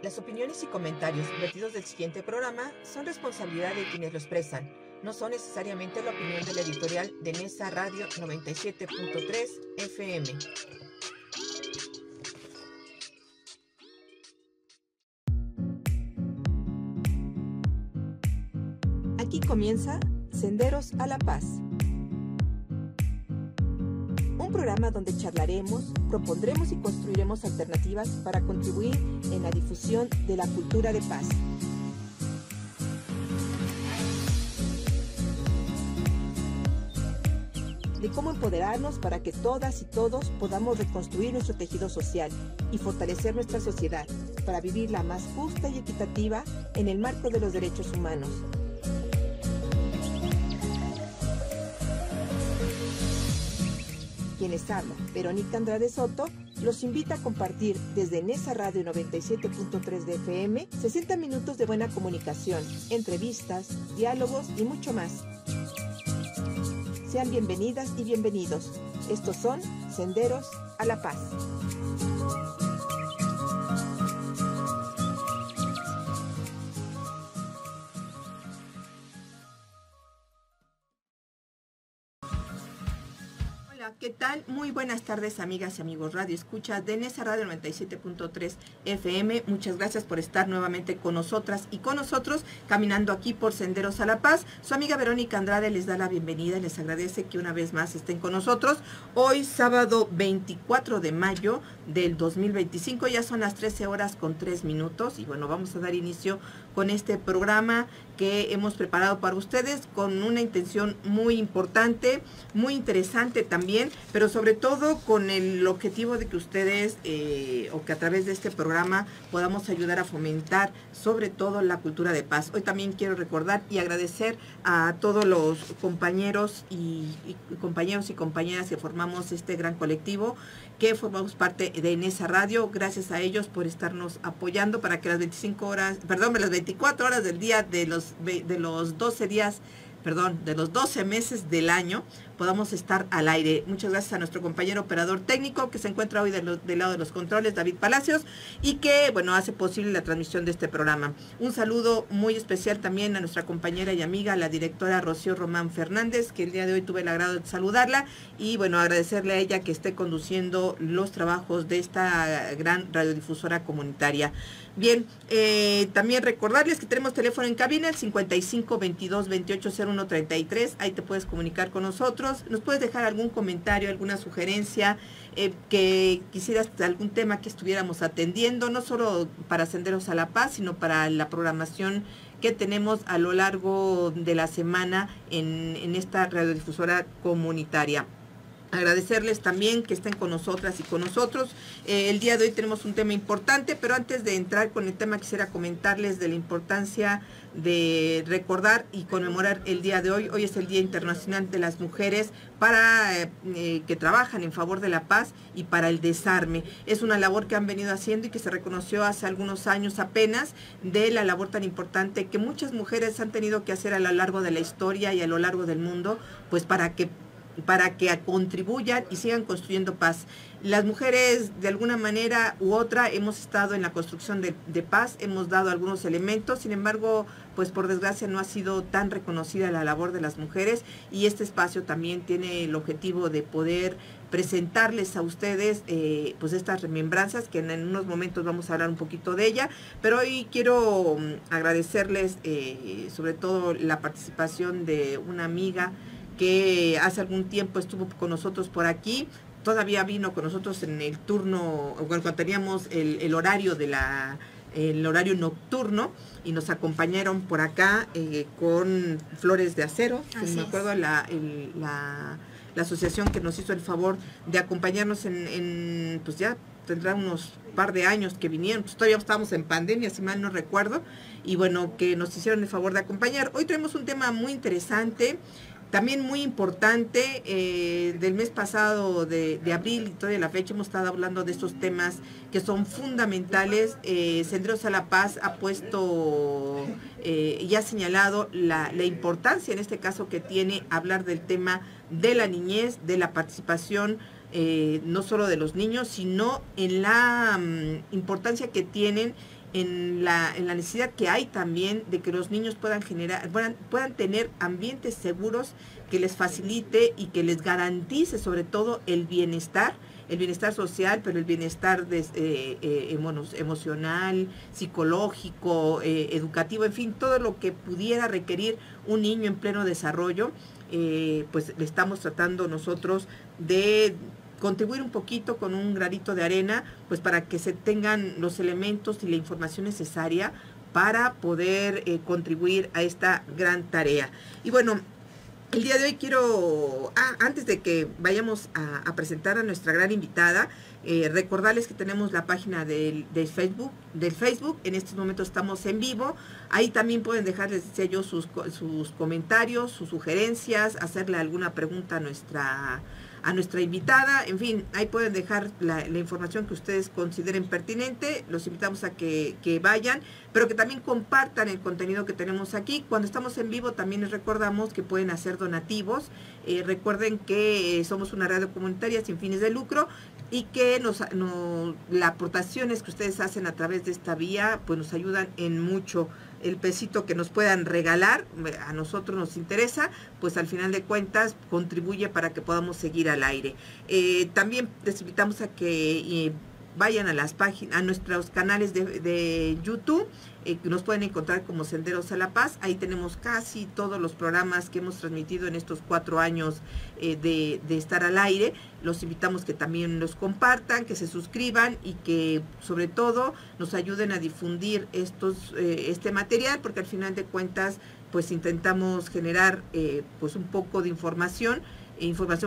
Las opiniones y comentarios vertidos del siguiente programa son responsabilidad de quienes lo expresan. No son necesariamente la opinión de la editorial de Nesa Radio 97.3 FM. Aquí comienza Senderos a la Paz. Un programa donde charlaremos, propondremos y construiremos alternativas para contribuir en la difusión de la cultura de paz. De cómo empoderarnos para que todas y todos podamos reconstruir nuestro tejido social y fortalecer nuestra sociedad para vivirla más justa y equitativa en el marco de los derechos humanos. Quienes habla, Verónica Andrade Soto, los invita a compartir desde Nesa Radio 97.3 de FM 60 minutos de buena comunicación, entrevistas, diálogos y mucho más. Sean bienvenidas y bienvenidos. Estos son Senderos a la Paz. Hola, ¿qué tal? Muy buenas tardes, amigas y amigos Radio Escuchas de Nesa Radio 97.3 FM. Muchas gracias por estar nuevamente con nosotras y con nosotros caminando aquí por Senderos a la Paz. Su amiga Verónica Andrade les da la bienvenida y les agradece que una vez más estén con nosotros. Hoy, sábado 24 de mayo del 2025, ya son las 13 horas con 3 minutos y bueno, vamos a dar inicio con este programa que hemos preparado para ustedes con una intención muy importante, muy interesante también, pero sobre todo con el objetivo de que ustedes o que a través de este programa podamos ayudar a fomentar sobre todo la cultura de paz. Hoy también quiero recordar y agradecer a todos los compañeros y compañeras que formamos este gran colectivo, que formamos parte de Nesa Radio. Gracias a ellos por estarnos apoyando para que las 24 horas del día de los 12 días, de los 12 meses del año podamos estar al aire. Muchas gracias a nuestro compañero operador técnico que se encuentra hoy del lado de los controles, David Palacios, y que, bueno, hace posible la transmisión de este programa. Un saludo muy especial también a nuestra compañera y amiga, la directora Rocío Román Fernández, que el día de hoy tuve el agrado de saludarla, y bueno, agradecerle a ella que esté conduciendo los trabajos de esta gran radiodifusora comunitaria. Bien, también recordarles que tenemos teléfono en cabina, el 55 22 28 01 33, ahí te puedes comunicar con nosotros. Nos puedes dejar algún comentario, alguna sugerencia, que quisieras, algún tema que estuviéramos atendiendo, no solo para Senderos a la Paz, sino para la programación que tenemos a lo largo de la semana en esta radiodifusora comunitaria. Agradecerles también que estén con nosotras y con nosotros. El día de hoy tenemos un tema importante, pero antes de entrar con el tema quisiera comentarles de la importancia de recordar y conmemorar el día de hoy. Hoy es el Día Internacional de las Mujeres para que trabajan en favor de la paz y para el desarme. Es una labor que han venido haciendo y que se reconoció hace algunos años apenas, de la labor tan importante que muchas mujeres han tenido que hacer a lo largo de la historia y a lo largo del mundo, pues para que contribuyan y sigan construyendo paz. Las mujeres, de alguna manera u otra, hemos estado en la construcción de paz, hemos dado algunos elementos, sin embargo, pues por desgracia no ha sido tan reconocida la labor de las mujeres, y este espacio también tiene el objetivo de poder presentarles a ustedes pues estas remembranzas, que en unos momentos vamos a hablar un poquito de ella, pero hoy quiero agradecerles sobre todo la participación de una amiga que hace algún tiempo estuvo con nosotros por aquí. Todavía vino con nosotros en el turno, cuando teníamos el horario el horario nocturno, y nos acompañaron por acá con Flores de Acero, que me acuerdo la asociación que nos hizo el favor de acompañarnos pues ya tendrá unos par de años que vinieron, pues todavía estábamos en pandemia, si mal no recuerdo, y bueno, que nos hicieron el favor de acompañar. Hoy tenemos un tema muy interesante, también muy importante, del mes pasado de abril y todavía la fecha hemos estado hablando de estos temas que son fundamentales. Senderos a la Paz ha puesto y ha señalado la importancia en este caso que tiene hablar del tema de la niñez, de la participación no solo de los niños, sino en la importancia que tienen en la necesidad que hay también de que los niños puedan tener ambientes seguros que les facilite y que les garantice sobre todo el bienestar social, pero el bienestar emocional, psicológico, educativo, en fin, todo lo que pudiera requerir un niño en pleno desarrollo, pues le estamos tratando nosotros de contribuir un poquito con un granito de arena, pues para que se tengan los elementos y la información necesaria para poder contribuir a esta gran tarea. Y bueno, el día de hoy quiero, antes de que vayamos a presentar a nuestra gran invitada, recordarles que tenemos la página del Facebook. En estos momentos estamos en vivo. Ahí también pueden dejar, les decía yo, sus comentarios, sus sugerencias, hacerle alguna pregunta a nuestra invitada. En fin, ahí pueden dejar la información que ustedes consideren pertinente. Los invitamos a que vayan, pero que también compartan el contenido que tenemos aquí. Cuando estamos en vivo también les recordamos que pueden hacer donativos. Recuerden que somos una radio comunitaria sin fines de lucro y que las aportaciones que ustedes hacen a través de esta vía pues nos ayudan en mucho. El pesito que nos puedan regalar, a nosotros nos interesa, pues al final de cuentas contribuye para que podamos seguir al aire. También les invitamos a que vayan a las páginas, a nuestros canales de YouTube, nos pueden encontrar como Senderos a la Paz. Ahí tenemos casi todos los programas que hemos transmitido en estos 4 años de estar al aire. Los invitamos que también los compartan, que se suscriban y que sobre todo nos ayuden a difundir este material, porque al final de cuentas pues intentamos generar pues un poco de información,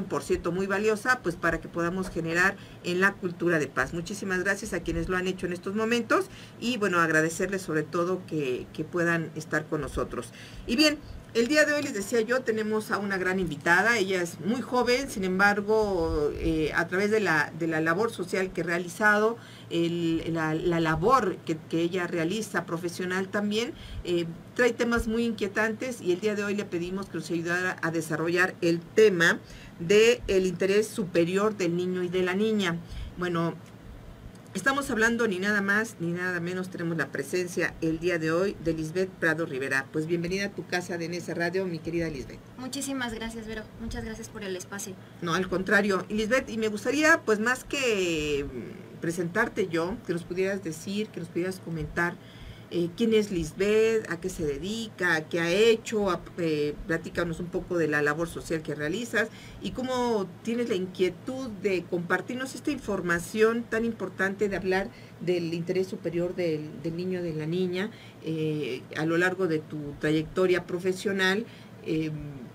por cierto muy valiosa, pues para que podamos generar en la cultura de paz. Muchísimas gracias a quienes lo han hecho en estos momentos y bueno, agradecerles sobre todo que puedan estar con nosotros. Y bien, el día de hoy les decía yo, tenemos a una gran invitada. Ella es muy joven, sin embargo, a través de la labor social que ha realizado, la labor que ella realiza profesional también, trae temas muy inquietantes y el día de hoy le pedimos que nos ayudara a desarrollar el tema del interés superior del niño y de la niña. Bueno, estamos hablando ni nada más ni nada menos, tenemos la presencia el día de hoy de Lisbeth Prado Rivera. Pues bienvenida a tu casa de NS Radio, mi querida Lisbeth. Muchísimas gracias, Vero. Muchas gracias por el espacio. No, al contrario. Y Lisbeth, y me gustaría, pues más que presentarte yo, que nos pudieras decir, que nos pudieras comentar quién es Lisbeth, a qué se dedica, qué ha hecho, platícanos un poco de la labor social que realizas y cómo tienes la inquietud de compartirnos esta información tan importante de hablar del interés superior del niño, de la niña, a lo largo de tu trayectoria profesional,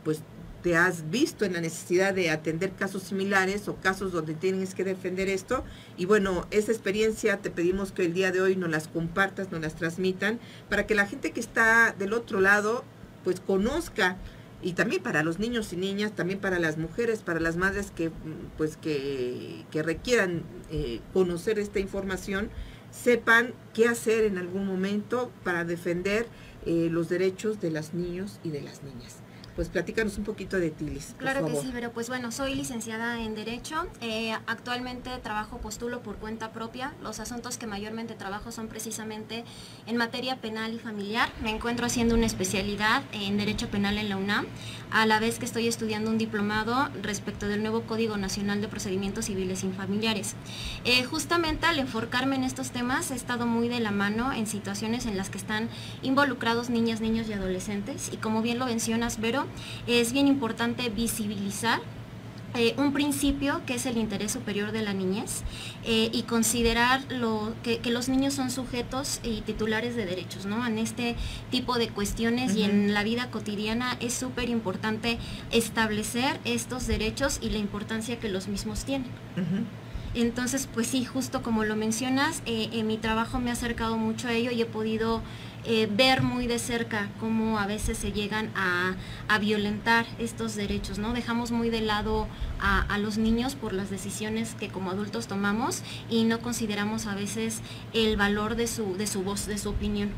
pues te has visto en la necesidad de atender casos similares o casos donde tienes que defender esto. Y bueno, esa experiencia te pedimos que el día de hoy nos las compartas, nos las transmitan, para que la gente que está del otro lado, pues conozca, y también para los niños y niñas, también para las mujeres, para las madres que requieran conocer esta información, sepan qué hacer en algún momento para defender los derechos de los niños y de las niñas. Pues platícanos un poquito de ti, Liz, Claro que sí, pero pues bueno, soy licenciada en Derecho, actualmente postulo por cuenta propia. Los asuntos que mayormente trabajo son precisamente en materia penal y familiar. Me encuentro haciendo una especialidad en Derecho Penal en la UNAM, a la vez que estoy estudiando un diplomado respecto del nuevo Código Nacional de Procedimientos Civiles y Familiares. Justamente al enfocarme en estos temas he estado muy de la mano en situaciones en las que están involucrados niñas, niños y adolescentes, y como bien lo mencionas, Vero, es bien importante visibilizar un principio que es el interés superior de la niñez y considerar que los niños son sujetos y titulares de derechos, ¿no? En este tipo de cuestiones y en la vida cotidiana es súper importante establecer estos derechos y la importancia que los mismos tienen. Entonces, pues sí, justo como lo mencionas, en mi trabajo me ha acercado mucho a ello y he podido ver muy de cerca cómo a veces se llegan a violentar estos derechos, ¿no? Dejamos muy de lado a los niños por las decisiones que como adultos tomamos y no consideramos a veces el valor de su voz, de su opinión.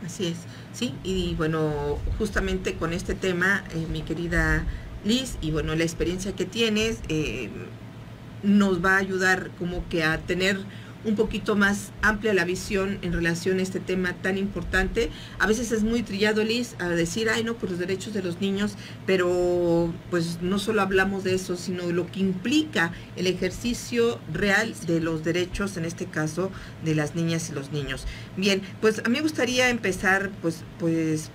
Así es, sí, y bueno, justamente con este tema, mi querida Liz, y bueno, la experiencia que tienes nos va a ayudar como que a tener un poquito más amplia la visión en relación a este tema tan importante. A veces es muy trillado, Liz, a decir, ay no, pues los derechos de los niños, pero pues no solo hablamos de eso, sino de lo que implica el ejercicio real de los derechos, en este caso, de las niñas y los niños. Bien, pues a mí me gustaría empezar, pues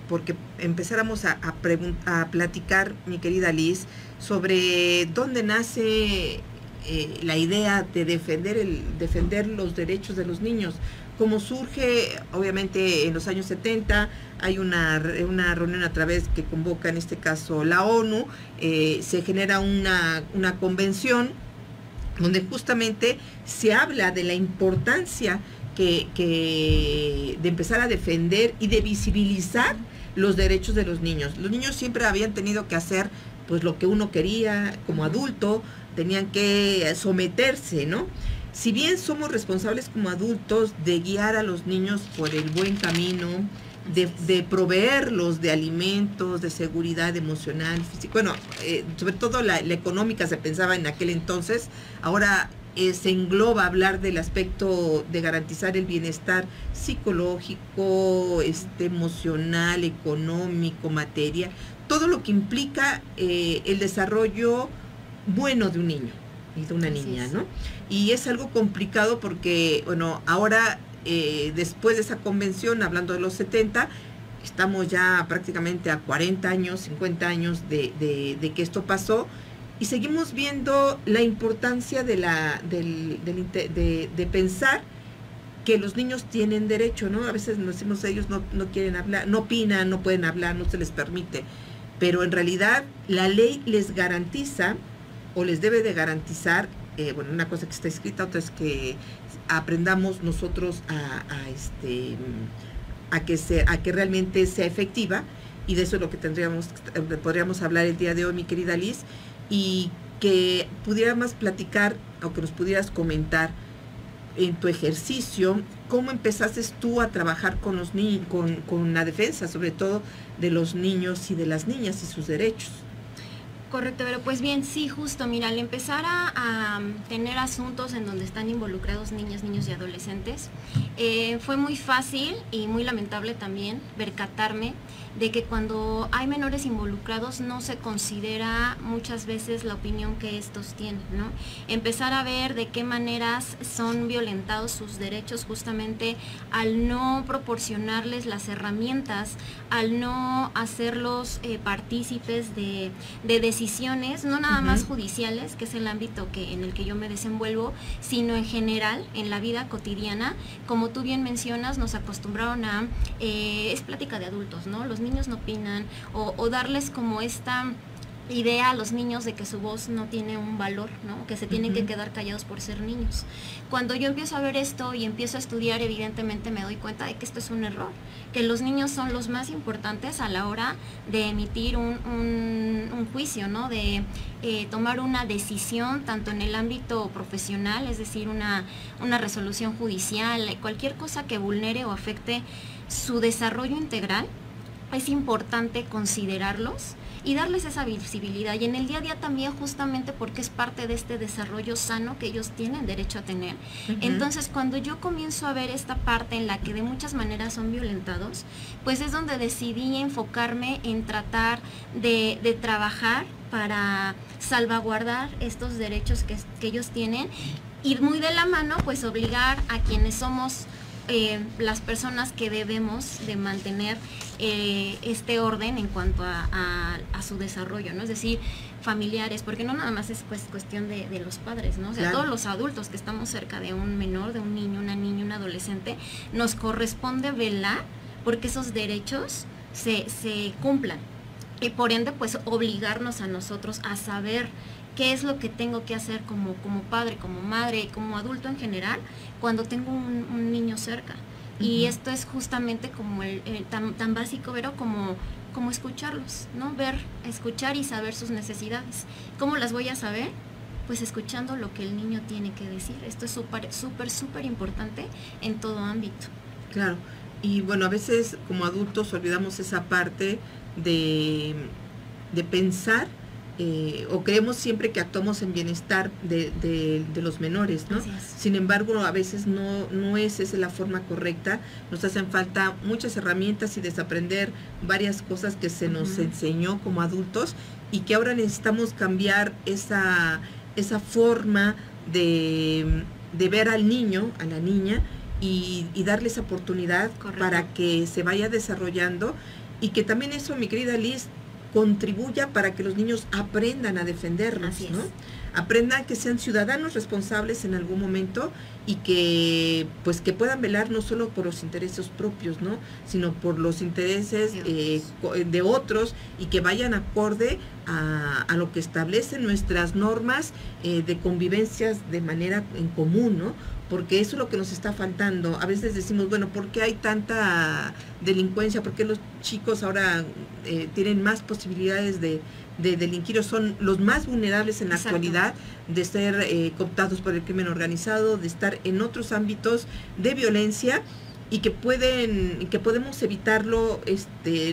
porque empezáramos a platicar, mi querida Liz, sobre dónde nace la idea de defender los derechos de los niños. Como surge, obviamente, en los años 70, hay una reunión a través que convoca, en este caso, la ONU, se genera una convención donde justamente se habla de la importancia de empezar a defender y de visibilizar los derechos de los niños. Los niños siempre habían tenido que hacer pues lo que uno quería como adulto, tenían que someterse, ¿no? Si bien somos responsables como adultos de guiar a los niños por el buen camino, de proveerlos de alimentos, de seguridad emocional, física, bueno, sobre todo la económica se pensaba en aquel entonces, ahora se engloba hablar del aspecto de garantizar el bienestar psicológico, emocional, económico, material, todo lo que implica el desarrollo bueno de un niño y de una niña, ¿no? Y es algo complicado porque, bueno, ahora después de esa convención, hablando de los 70, estamos ya prácticamente a 40 años, 50 años de que esto pasó, y seguimos viendo la importancia de pensar que los niños tienen derecho, ¿no? A veces nos decimos, ellos no quieren hablar, no opinan, no pueden hablar, no se les permite, pero en realidad la ley les garantiza o les debe de garantizar, bueno, una cosa que está escrita, otra es que aprendamos nosotros a que realmente sea efectiva, y de eso es lo que podríamos hablar el día de hoy, mi querida Liz, y que pudiéramos platicar o que nos pudieras comentar en tu ejercicio, cómo empezaste tú a trabajar con los niños, con la defensa, sobre todo de los niños y de las niñas y sus derechos. Correcto, pero pues bien, sí, justo, mira, al empezar a tener asuntos en donde están involucrados niñas, niños y adolescentes, fue muy fácil y muy lamentable también percatarme de que cuando hay menores involucrados no se considera muchas veces la opinión que estos tienen, ¿no? Empezar a ver de qué maneras son violentados sus derechos justamente al no proporcionarles las herramientas, al no hacerlos partícipes de decisiones, no nada más judiciales, que es el ámbito en el que yo me desenvuelvo, sino en general, en la vida cotidiana. Como tú bien mencionas, nos acostumbraron a, es plática de adultos, ¿no? Los niños no opinan, o darles como esta idea a los niños de que su voz no tiene un valor, ¿no? Que se tienen que quedar callados por ser niños. Cuando yo empiezo a ver esto y empiezo a estudiar, evidentemente me doy cuenta de que esto es un error, que los niños son los más importantes a la hora de emitir un juicio, ¿no? De tomar una decisión tanto en el ámbito profesional, es decir, una resolución judicial, cualquier cosa que vulnere o afecte su desarrollo integral. Es importante considerarlos y darles esa visibilidad, y en el día a día también, justamente porque es parte de este desarrollo sano que ellos tienen derecho a tener. Entonces, cuando yo comienzo a ver esta parte en la que de muchas maneras son violentados, pues es donde decidí enfocarme en tratar de trabajar para salvaguardar estos derechos que ellos tienen, y muy de la mano, pues obligar a quienes somos las personas que debemos de mantener este orden en cuanto a su desarrollo, ¿no? Es decir, familiares, porque no nada más es pues cuestión de los padres, ¿no? O sea, claro, todos los adultos que estamos cerca de un menor, de un niño, una niña, un adolescente, nos corresponde velar porque esos derechos se cumplan, y por ende pues obligarnos a nosotros a saber qué es lo que tengo que hacer como padre, como madre, como adulto en general, cuando tengo un niño cerca. Y esto es justamente como tan básico, pero como escucharlos, ¿no? Ver, escuchar y saber sus necesidades. ¿Cómo las voy a saber? Pues escuchando lo que el niño tiene que decir. Esto es súper importante en todo ámbito. Claro, y bueno, a veces como adultos olvidamos esa parte de pensar o creemos siempre que actuamos en bienestar de los menores, ¿no? Sin embargo, a veces no es esa la forma correcta. Nos hacen falta muchas herramientas y desaprender varias cosas que se nos enseñó como adultos y que ahora necesitamos cambiar esa forma de ver al niño, a la niña, y darle esa oportunidad. Correcto. Para que se vaya desarrollando y que también eso, mi querida Liz, contribuya para que los niños aprendan a defendernos, ¿no? Aprendan que sean ciudadanos responsables en algún momento y que pues que puedan velar no solo por los intereses propios, ¿no? Sino por los intereses de otros y que vayan acorde a lo que establecen nuestras normas de convivencias de manera en común, ¿no? Porque eso es lo que nos está faltando. A veces decimos, bueno, ¿por qué hay tanta delincuencia? ¿Por qué los chicos ahora tienen más posibilidades de delinquir, o son los más vulnerables en la actualidad de ser cooptados por el crimen organizado, de estar en otros ámbitos de violencia y que podemos evitarlo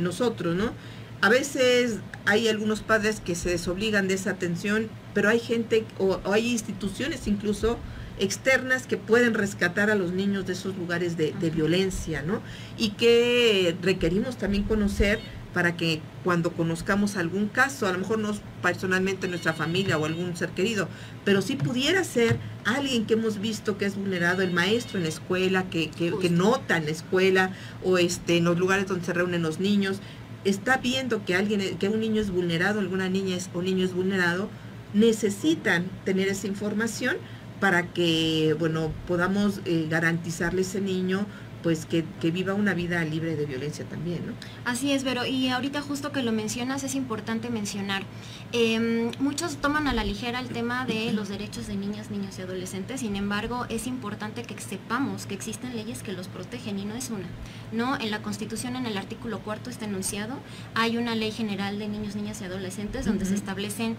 nosotros, ¿no? A veces hay algunos padres que se desobligan de esa atención, pero hay gente o hay instituciones incluso externas que pueden rescatar a los niños de esos lugares de violencia, ¿no? Y que requerimos también conocer para que cuando conozcamos algún caso, a lo mejor no personalmente nuestra familia o algún ser querido, pero sí pudiera ser alguien que hemos visto que es vulnerado, el maestro en la escuela, que nota en la escuela o en los lugares donde se reúnen los niños, está viendo que un niño es vulnerado, alguna niña o niño es vulnerado, necesitan tener esa información para que, bueno, podamos garantizarle a ese niño pues que viva una vida libre de violencia también, ¿no? Así es, Vero, y ahorita justo que lo mencionas es importante mencionar, muchos toman a la ligera el tema de los derechos de niñas, niños y adolescentes, sin embargo es importante que sepamos que existen leyes que los protegen y no es una, ¿no? En la Constitución, en el artículo 4 está enunciado, hay una ley general de niños, niñas y adolescentes donde se establecen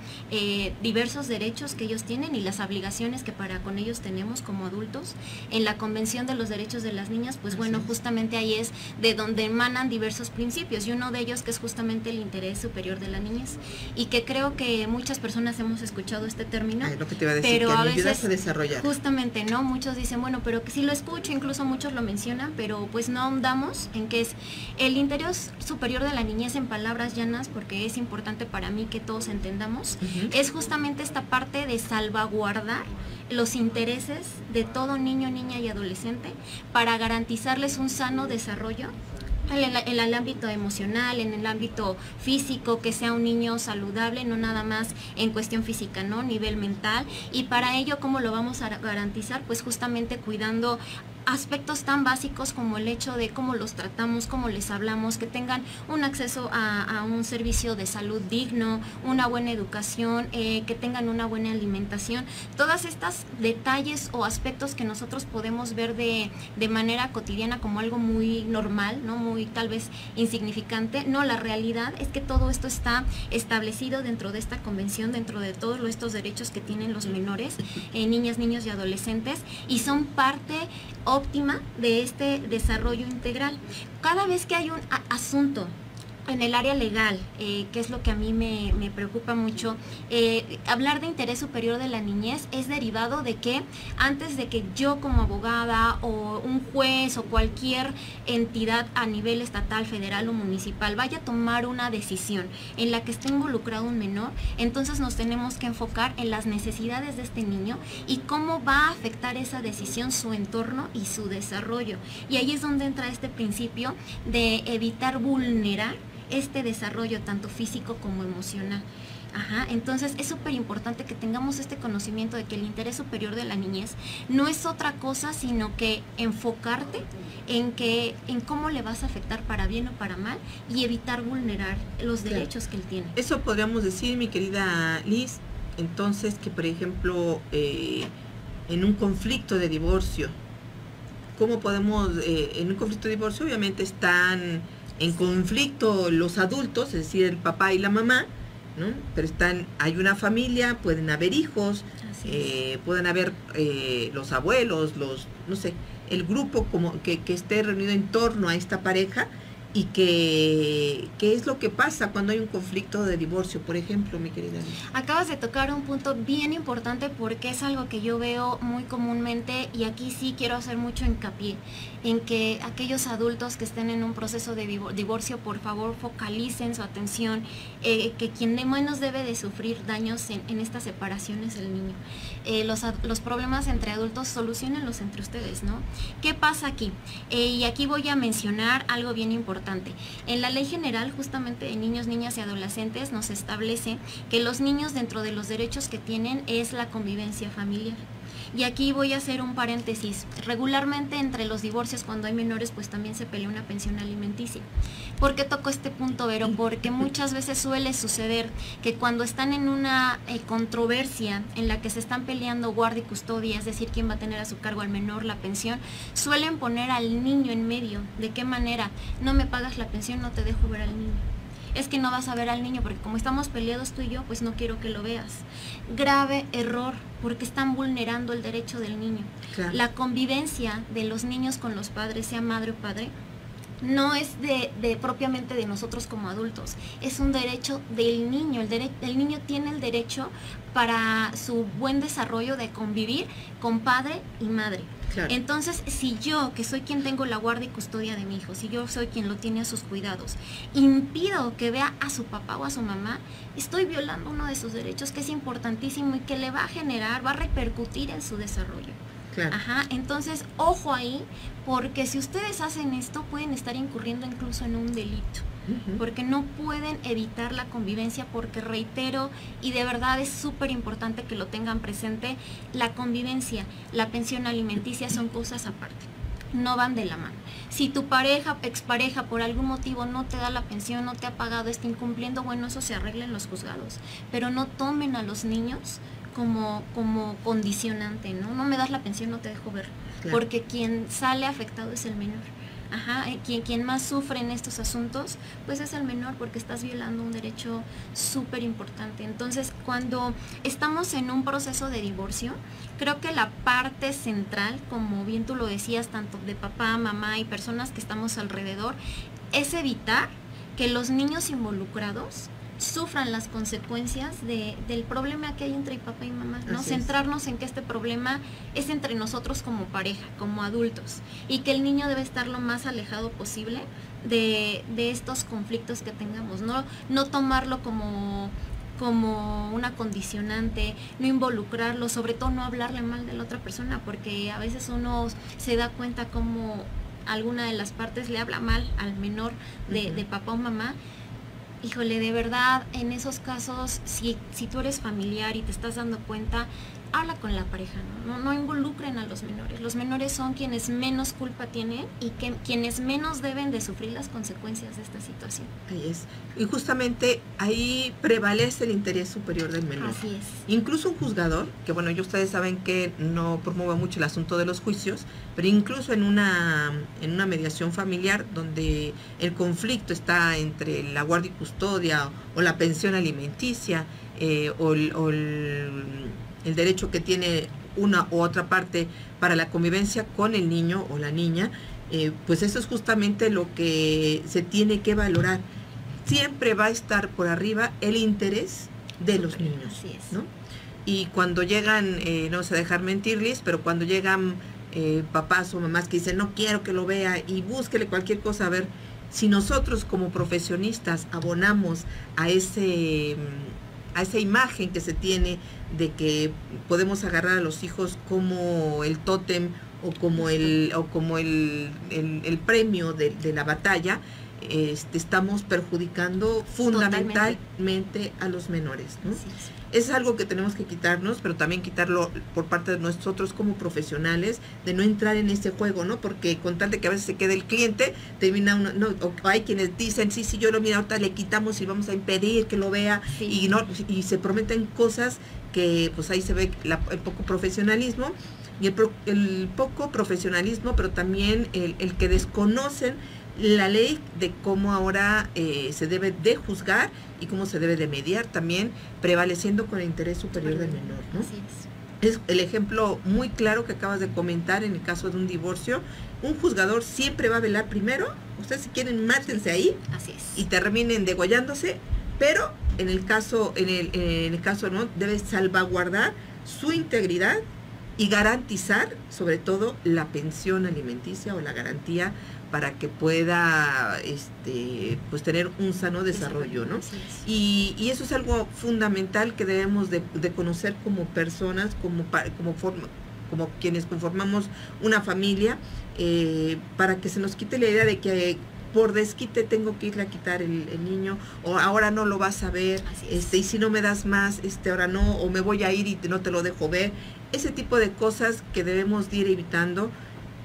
diversos derechos que ellos tienen y las obligaciones que para con ellos tenemos como adultos. En la Convención de los Derechos de las Niñas, pues bueno, justamente ahí es de donde emanan diversos principios y uno de ellos que es justamente el interés superior de la niñez y que creo que muchas personas hemos escuchado este término, lo que te iba a decir, pero que a veces ayudas a desarrollar. Justamente, ¿no? Muchos dicen, bueno, pero que sí lo escucho, incluso muchos lo mencionan, pero pues no ahondamos en qué es el interés superior de la niñez en palabras llanas, porque es importante para mí que todos entendamos, es justamente esta parte de salvaguardar los intereses de todo niño, niña y adolescente para garantizarles un sano desarrollo en el ámbito emocional, en el ámbito físico, que sea un niño saludable, no nada más en cuestión física, ¿no? Nivel mental. Y para ello, ¿cómo lo vamos a garantizar? Pues justamente cuidando aspectos tan básicos como el hecho de cómo los tratamos, cómo les hablamos, que tengan un acceso a un servicio de salud digno, una buena educación, que tengan una buena alimentación. Todas estas detalles o aspectos que nosotros podemos ver de manera cotidiana como algo muy normal, ¿no? Muy tal vez insignificante. No, la realidad es que todo esto está establecido dentro de esta convención, dentro de todos estos derechos que tienen los menores, niñas, niños y adolescentes, y son parte óptima de este desarrollo integral. Cada vez que hay un asunto en el área legal, que es lo que a mí me preocupa mucho, hablar de interés superior de la niñez es derivado de que antes de que yo como abogada o un juez o cualquier entidad a nivel estatal, federal o municipal vaya a tomar una decisión en la que esté involucrado un menor, entonces nos tenemos que enfocar en las necesidades de este niño y cómo va a afectar esa decisión su entorno y su desarrollo. Y ahí es donde entra este principio de evitar vulnerar este desarrollo tanto físico como emocional. Entonces es súper importante que tengamos este conocimiento de que el interés superior de la niñez no es otra cosa sino que enfocarte en cómo le vas a afectar para bien o para mal y evitar vulnerar los derechos que él tiene. Eso podríamos decir, mi querida Liz, entonces que por ejemplo en un conflicto de divorcio, ¿cómo podemos, en un conflicto de divorcio obviamente están en conflicto los adultos, es decir, el papá y la mamá, ¿no? Pero hay una familia, pueden haber hijos, pueden haber los abuelos, no sé, el grupo como que esté reunido en torno a esta pareja y qué es lo que pasa cuando hay un conflicto de divorcio, por ejemplo, mi querida Alicia. Acabas de tocar un punto bien importante porque es algo que yo veo muy comúnmente y aquí sí quiero hacer mucho hincapié en que aquellos adultos que estén en un proceso de divorcio, por favor focalicen su atención, que quien menos debe de sufrir daños en esta separación es el niño. Los problemas entre adultos soluciónenlos entre ustedes, ¿no? ¿Qué pasa aquí? Y aquí voy a mencionar algo bien importante. En la Ley General justamente de niños, niñas y adolescentes nos establece que los niños dentro de los derechos que tienen es la convivencia familiar. Y aquí voy a hacer un paréntesis. Regularmente entre los divorcios cuando hay menores pues también se pelea una pensión alimenticia. ¿Por qué toco este punto, Vero? Porque muchas veces suele suceder que cuando están en una controversia en la que se están peleando guardia y custodia, es decir, quién va a tener a su cargo al menor la pensión, suelen poner al niño en medio. ¿De qué manera? No me pagas la pensión, no te dejo ver al niño. Es que no vas a ver al niño porque como estamos peleados tú y yo, pues no quiero que lo veas. Grave error, porque están vulnerando el derecho del niño. Claro. La convivencia de los niños con los padres, sea madre o padre, no es de propiamente de nosotros como adultos, es un derecho del niño. El niño tiene el derecho para su buen desarrollo de convivir con padre y madre. Claro. Entonces, si yo, que soy quien tengo la guardia y custodia de mi hijo, si yo soy quien lo tiene a sus cuidados, impido que vea a su papá o a su mamá, estoy violando uno de sus derechos que es importantísimo y que le va a generar, va a repercutir en su desarrollo. Claro. Ajá, entonces, ojo ahí, porque si ustedes hacen esto, pueden estar incurriendo incluso en un delito. Porque no pueden evitar la convivencia, porque reitero, y de verdad es súper importante que lo tengan presente, la convivencia, la pensión alimenticia son cosas aparte, no van de la mano. Si tu pareja, expareja, por algún motivo no te da la pensión, no te ha pagado, está incumpliendo, bueno, eso se arregla en los juzgados, pero no tomen a los niños como condicionante, ¿no? No me das la pensión, no te dejo ver, claro. Porque quien sale afectado es el menor. Ajá, quien más sufre en estos asuntos, pues es el menor, porque estás violando un derecho súper importante. Entonces, cuando estamos en un proceso de divorcio, creo que la parte central, como bien tú lo decías, tanto de papá, mamá y personas que estamos alrededor, es evitar que los niños involucrados sufran las consecuencias del problema que hay entre papá y mamá, ¿no? Centrarnos en que este problema es entre nosotros como pareja, como adultos, y que el niño debe estar lo más alejado posible de estos conflictos que tengamos, no tomarlo como una condicionante, no involucrarlo, sobre todo no hablarle mal de la otra persona, porque a veces uno se da cuenta como alguna de las partes le habla mal al menor de papá o mamá. Híjole, de verdad, en esos casos, si tú eres familiar y te estás dando cuenta, habla con la pareja, no involucren a los menores. Los menores son quienes menos culpa tienen y quienes menos deben de sufrir las consecuencias de esta situación. Ahí es. Y justamente ahí prevalece el interés superior del menor. Así es. Incluso un juzgador, que bueno, ustedes saben que no promueve mucho el asunto de los juicios, pero incluso en una mediación familiar donde el conflicto está entre la guardia y custodia o la pensión alimenticia o el derecho que tiene una u otra parte para la convivencia con el niño o la niña, pues eso es justamente lo que se tiene que valorar. Siempre va a estar por arriba el interés de los niños, así es, ¿no? Y cuando llegan, no sé dejar mentirles, pero cuando llegan papás o mamás que dicen no quiero que lo vea y búsquele cualquier cosa, a ver, si nosotros como profesionistas abonamos a esa imagen que se tiene de que podemos agarrar a los hijos como el tótem o como el premio de la batalla, estamos perjudicando fundamentalmente a los menores, ¿no? Sí. Es algo que tenemos que quitarnos, pero también quitarlo por parte de nosotros como profesionales, de no entrar en ese juego, ¿no? Porque con tal de que a veces se quede el cliente, termina uno, no, o hay quienes dicen, sí, yo lo miro, ahorita le quitamos y vamos a impedir que lo vea, sí. y se prometen cosas que pues ahí se ve el poco profesionalismo, y el poco profesionalismo, pero también el que desconocen la ley de cómo ahora se debe de juzgar y cómo se debe de mediar, también prevaleciendo con el interés superior del menor, ¿no? Así es. Es el ejemplo muy claro que acabas de comentar en el caso de un divorcio. Un juzgador siempre va a velar primero. Ustedes si quieren, mátense ahí. Así es. Y terminen degollándose. Pero en el caso, en el caso no, debe salvaguardar su integridad y garantizar, sobre todo, la pensión alimenticia o la garantía para que pueda pues tener un sano desarrollo, ¿no? Y eso es algo fundamental que debemos de conocer como personas, como quienes conformamos una familia, para que se nos quite la idea de que por desquite tengo que irle a quitar el niño, o ahora no lo vas a ver, y si no me das más, ahora no, o me voy a ir y no te lo dejo ver. Ese tipo de cosas que debemos de ir evitando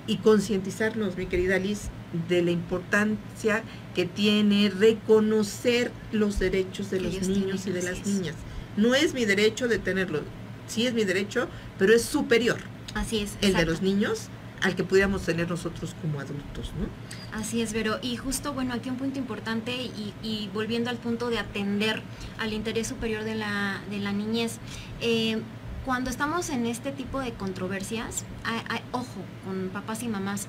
y concientizarnos, mi querida Liz, de la importancia que tiene reconocer los derechos de los niños y de las niñas. No es mi derecho de tenerlo, sí es mi derecho, pero es superior. Así es. El de los niños al que pudiéramos tener nosotros como adultos, ¿no? Así es, Vero. Y justo, bueno, aquí un punto importante y volviendo al punto de atender al interés superior de la niñez. Cuando estamos en este tipo de controversias, ojo, con papás y mamás,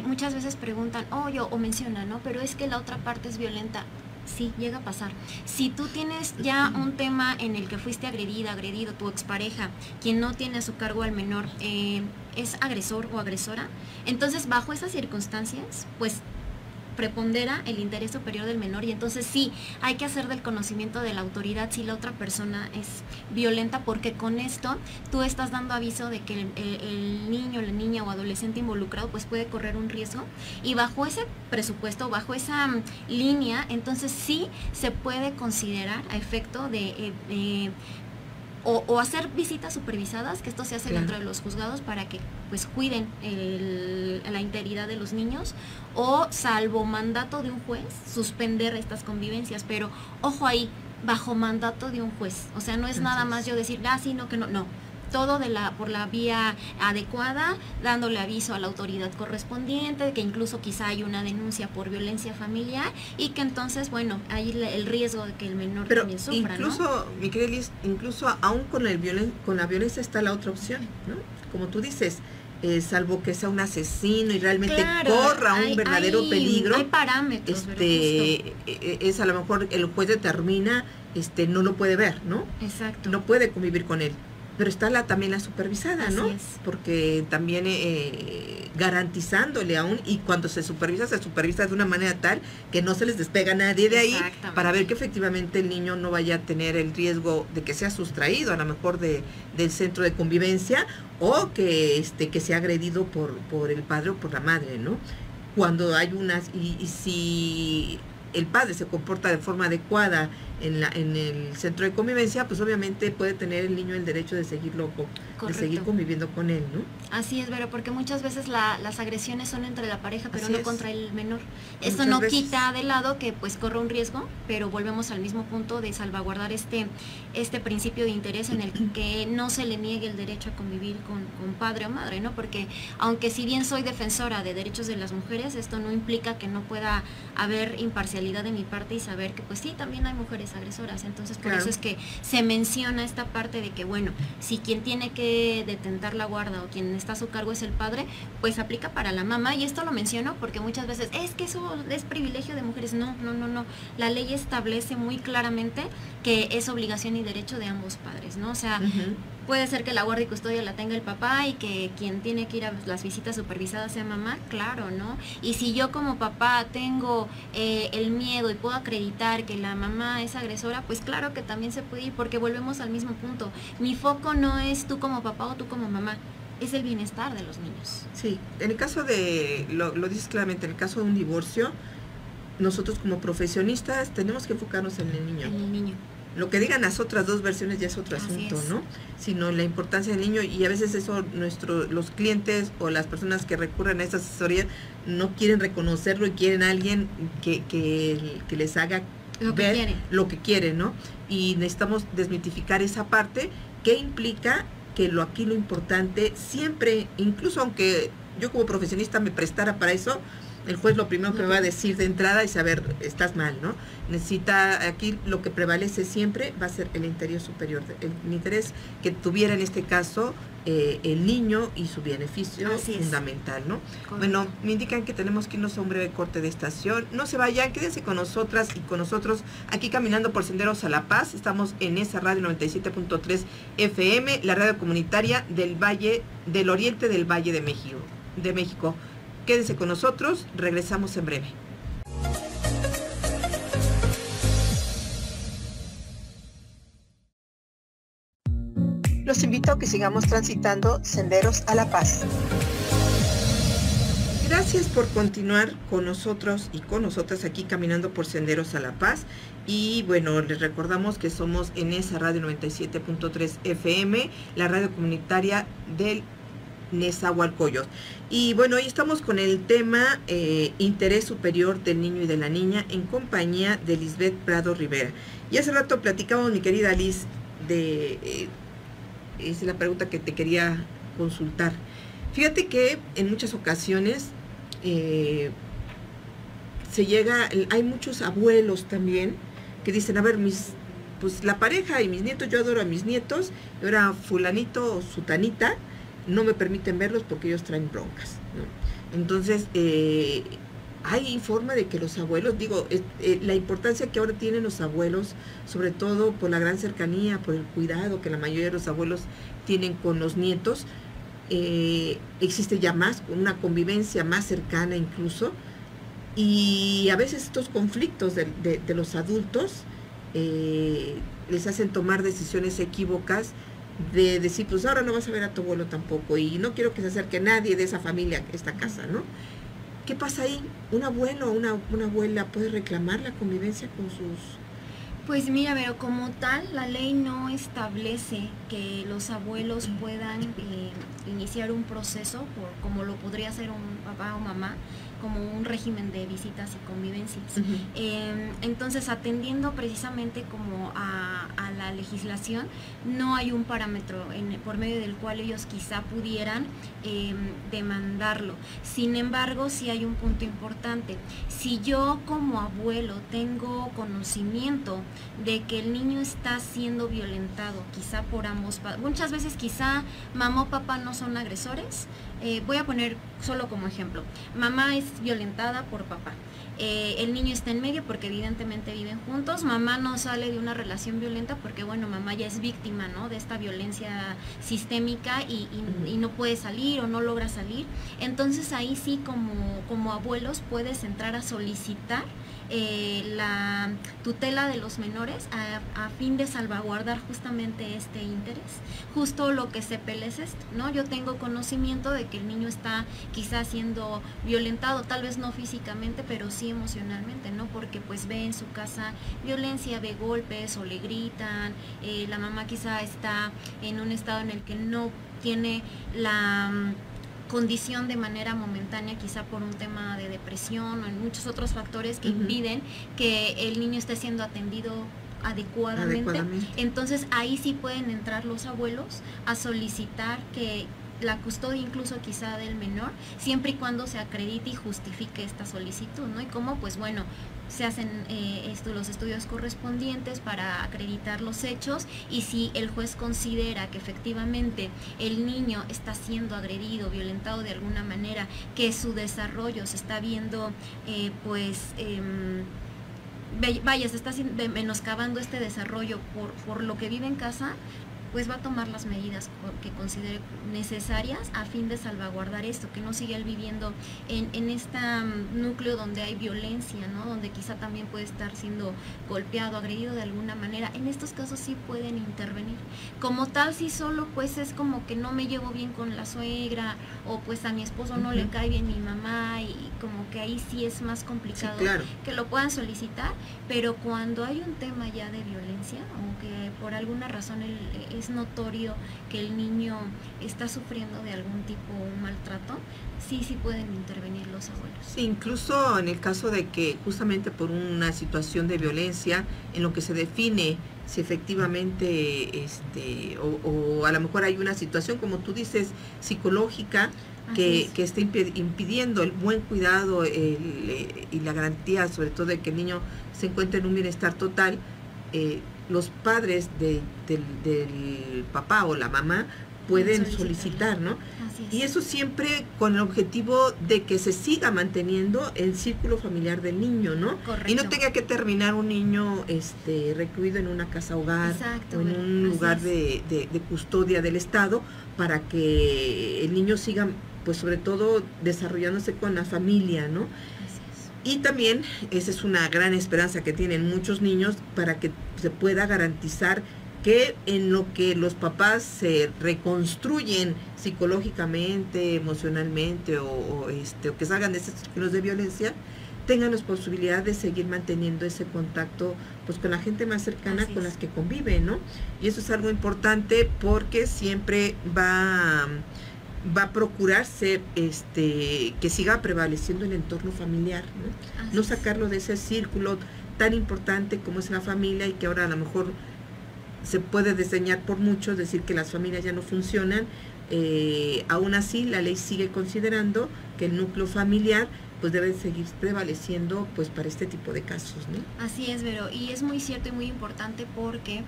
muchas veces preguntan, o mencionan, ¿no? Pero es que la otra parte es violenta. Sí, llega a pasar. Si tú tienes ya un tema en el que fuiste agredido, tu expareja, quien no tiene a su cargo al menor, es agresor o agresora, entonces bajo esas circunstancias, pues prepondera el interés superior del menor, y entonces sí, hay que hacer del conocimiento de la autoridad si la otra persona es violenta, porque con esto tú estás dando aviso de que el niño, la niña o adolescente involucrado pues puede correr un riesgo, y bajo ese presupuesto, bajo esa línea, entonces sí se puede considerar a efecto de o hacer visitas supervisadas, que esto se hace dentro de los juzgados para que pues cuiden la integridad de los niños, o salvo mandato de un juez, suspender estas convivencias, pero ojo ahí, bajo mandato de un juez, o sea, no es nada más yo decir, sí, no, que no, todo por la vía adecuada, dándole aviso a la autoridad correspondiente, que incluso quizá hay una denuncia por violencia familiar, y que entonces, bueno, hay el riesgo de que el menor también sufra, incluso, ¿no? Mi querida Liz, incluso aún con la violencia está la otra opción, ¿no? Como tú dices, salvo que sea un asesino y realmente corra un verdadero peligro. Hay parámetros, es a lo mejor el juez determina, no lo puede ver, ¿no? Exacto. No puede convivir con él. Pero está también la supervisada, ¿no? Así es. Porque también garantizándole aún, y cuando se supervisa de una manera tal que no se les despega a nadie de ahí, para ver que efectivamente el niño no vaya a tener el riesgo de que sea sustraído a lo mejor del centro de convivencia, o que sea agredido por el padre o por la madre, ¿no? Cuando hay y si el padre se comporta de forma adecuada en el centro de convivencia, pues obviamente puede tener el niño el derecho de seguir conviviendo con él, ¿no? Así es, Vero, porque muchas veces las agresiones son entre la pareja, pero no contra el menor. Esto no quita de lado que pues corre un riesgo, pero volvemos al mismo punto de salvaguardar este principio de interés en el que no se le niegue el derecho a convivir con padre o madre, ¿no? Porque aunque si bien soy defensora de derechos de las mujeres, esto no implica que no pueda haber imparcialidad de mi parte y saber que pues sí, también hay mujeres agresoras. Entonces por eso es que se menciona esta parte de que, bueno, si quien tiene que detentar la guarda o quien está a su cargo es el padre, pues aplica para la mamá. Y esto lo menciono porque muchas veces es que eso es privilegio de mujeres. No. La ley establece muy claramente que es obligación y derecho de ambos padres, ¿no? O sea, puede ser que la guardia y custodia la tenga el papá y que quien tiene que ir a las visitas supervisadas sea mamá, claro, ¿no? Y si yo como papá tengo el miedo y puedo acreditar que la mamá es agresora, pues claro que también se puede ir, porque volvemos al mismo punto. Mi foco no es tú como papá o tú como mamá, es el bienestar de los niños. Sí, en el caso lo dices claramente, en el caso de un divorcio, nosotros como profesionistas tenemos que enfocarnos en el niño. En el niño. Lo que digan las otras dos versiones ya es otro asunto, ¿no? Sino la importancia del niño, y a veces eso los clientes o las personas que recurren a esta asesoría no quieren reconocerlo y quieren a alguien que les haga ver lo que quieren, ¿no? Y necesitamos desmitificar esa parte que implica que aquí lo importante siempre, incluso aunque yo como profesionista me prestara para eso, el juez lo primero que me va a decir de entrada es, a ver, estás mal, ¿no? Necesita, aquí lo que prevalece siempre va a ser el interés superior, el interés que tuviera en este caso el niño y su beneficio fundamental, ¿no? Correcto. Bueno, me indican que tenemos que irnos a un breve corte de estación. No se vayan, quédense con nosotras y con nosotros aquí caminando por Senderos a la Paz. Estamos en esa radio 97.3 FM, la radio comunitaria del Valle, del Oriente del Valle de México. Quédense con nosotros, regresamos en breve. Los invito a que sigamos transitando Senderos a la Paz. Gracias por continuar con nosotros y con nosotras aquí caminando por Senderos a la Paz. Y bueno, les recordamos que somos en esa radio 97.3 FM, la radio comunitaria del Nezahualcóyotl. Y bueno, hoy estamos con el tema interés superior del niño y de la niña en compañía de Lisbeth Prado Rivera. Y hace rato platicamos, mi querida Liz, es la pregunta que te quería consultar. Fíjate que en muchas ocasiones hay muchos abuelos también que dicen, a ver, pues la pareja y mis nietos, yo adoro a mis nietos, y ahora fulanito o sutanita no me permiten verlos porque ellos traen broncas, ¿no? Entonces, hay forma de que los abuelos, la importancia que ahora tienen los abuelos, sobre todo por la gran cercanía, por el cuidado que la mayoría de los abuelos tienen con los nietos, existe ya más, una convivencia más cercana incluso, y a veces estos conflictos de los adultos les hacen tomar decisiones equívocas de decir, pues ahora no vas a ver a tu abuelo tampoco, y no quiero que se acerque nadie de esa familia a esta casa, ¿no? ¿Qué pasa ahí? ¿Un abuelo o una abuela puede reclamar la convivencia con sus...? Pues mira, pero como tal, la ley no establece que los abuelos puedan iniciar un proceso, como lo podría hacer un papá o mamá, como un régimen de visitas y convivencias. Entonces, atendiendo precisamente como a la legislación, no hay un parámetro por medio del cual ellos quizá pudieran demandarlo. Sin embargo, sí hay un punto importante. Si yo como abuelo tengo conocimiento de que el niño está siendo violentado, quizá por ambos padres, muchas veces quizá mamá o papá no son agresores. Voy a poner solo como ejemplo, mamá es violentada por papá, el niño está en medio porque evidentemente viven juntos, mamá no sale de una relación violenta porque bueno, mamá ya es víctima, ¿no?, de esta violencia sistémica y no puede salir o no logra salir. Entonces ahí sí como abuelos puedes entrar a solicitar la tutela de los menores a fin de salvaguardar justamente este interés. Justo lo que se pelea es esto, ¿no? Yo tengo conocimiento de que el niño está quizás siendo violentado, tal vez no físicamente, pero sí emocionalmente, ¿no? Porque pues ve en su casa violencia, ve golpes o le gritan, la mamá quizá está en un estado en el que no tiene la condición de manera momentánea, quizá por un tema de depresión o en muchos otros factores que impiden que el niño esté siendo atendido adecuadamente. Entonces ahí sí pueden entrar los abuelos a solicitar que la custodia incluso quizá del menor, siempre y cuando se acredite y justifique esta solicitud, ¿no? Y cómo, pues bueno, se hacen los estudios correspondientes para acreditar los hechos, y si el juez considera que efectivamente el niño está siendo agredido, violentado de alguna manera, que su desarrollo se está viendo se está menoscabando este desarrollo por lo que vive en casa, pues va a tomar las medidas que considere necesarias a fin de salvaguardar esto, que no siga él viviendo en este núcleo donde hay violencia, ¿no? Donde quizá también puede estar siendo golpeado, agredido de alguna manera. En estos casos sí pueden intervenir. Como tal, si solo pues es como que no me llevo bien con la suegra, o pues a mi esposo no le cae bien mi mamá, y como que ahí sí es más complicado, sí, claro, que lo puedan solicitar. Pero cuando hay un tema ya de violencia, aunque por alguna razón es notorio que el niño está sufriendo de algún tipo de maltrato, sí pueden intervenir los abuelos. Sí, incluso en el caso de que justamente por una situación de violencia, en lo que se define si efectivamente o a lo mejor hay una situación, como tú dices, psicológica, que esté impidiendo el buen cuidado y la garantía, sobre todo, de que el niño se encuentre en un bienestar total. Los padres del papá o la mamá pueden solicitar, ¿no? Y eso siempre con el objetivo de que se siga manteniendo el círculo familiar del niño, ¿no? Correcto. Y no tenga que terminar un niño recluido en una casa hogar. Exacto, o en un lugar de custodia del Estado, para que el niño siga, pues sobre todo, desarrollándose con la familia, ¿no? Y también esa es una gran esperanza que tienen muchos niños, para que se pueda garantizar que en lo que los papás se reconstruyen psicológicamente, emocionalmente, o que salgan de esos círculos de violencia, tengan la posibilidad de seguir manteniendo ese contacto, pues, con la gente más cercana con las que conviven, ¿no? Y eso es algo importante, porque siempre va a procurarse que siga prevaleciendo el entorno familiar, ¿no? No sacarlo de ese círculo tan importante como es la familia, y que ahora a lo mejor se puede desdeñar por muchos, decir que las familias ya no funcionan. Aún así, la ley sigue considerando que el núcleo familiar pues debe seguir prevaleciendo, pues, para este tipo de casos, ¿no? Así es, Vero, y es muy cierto y muy importante, porque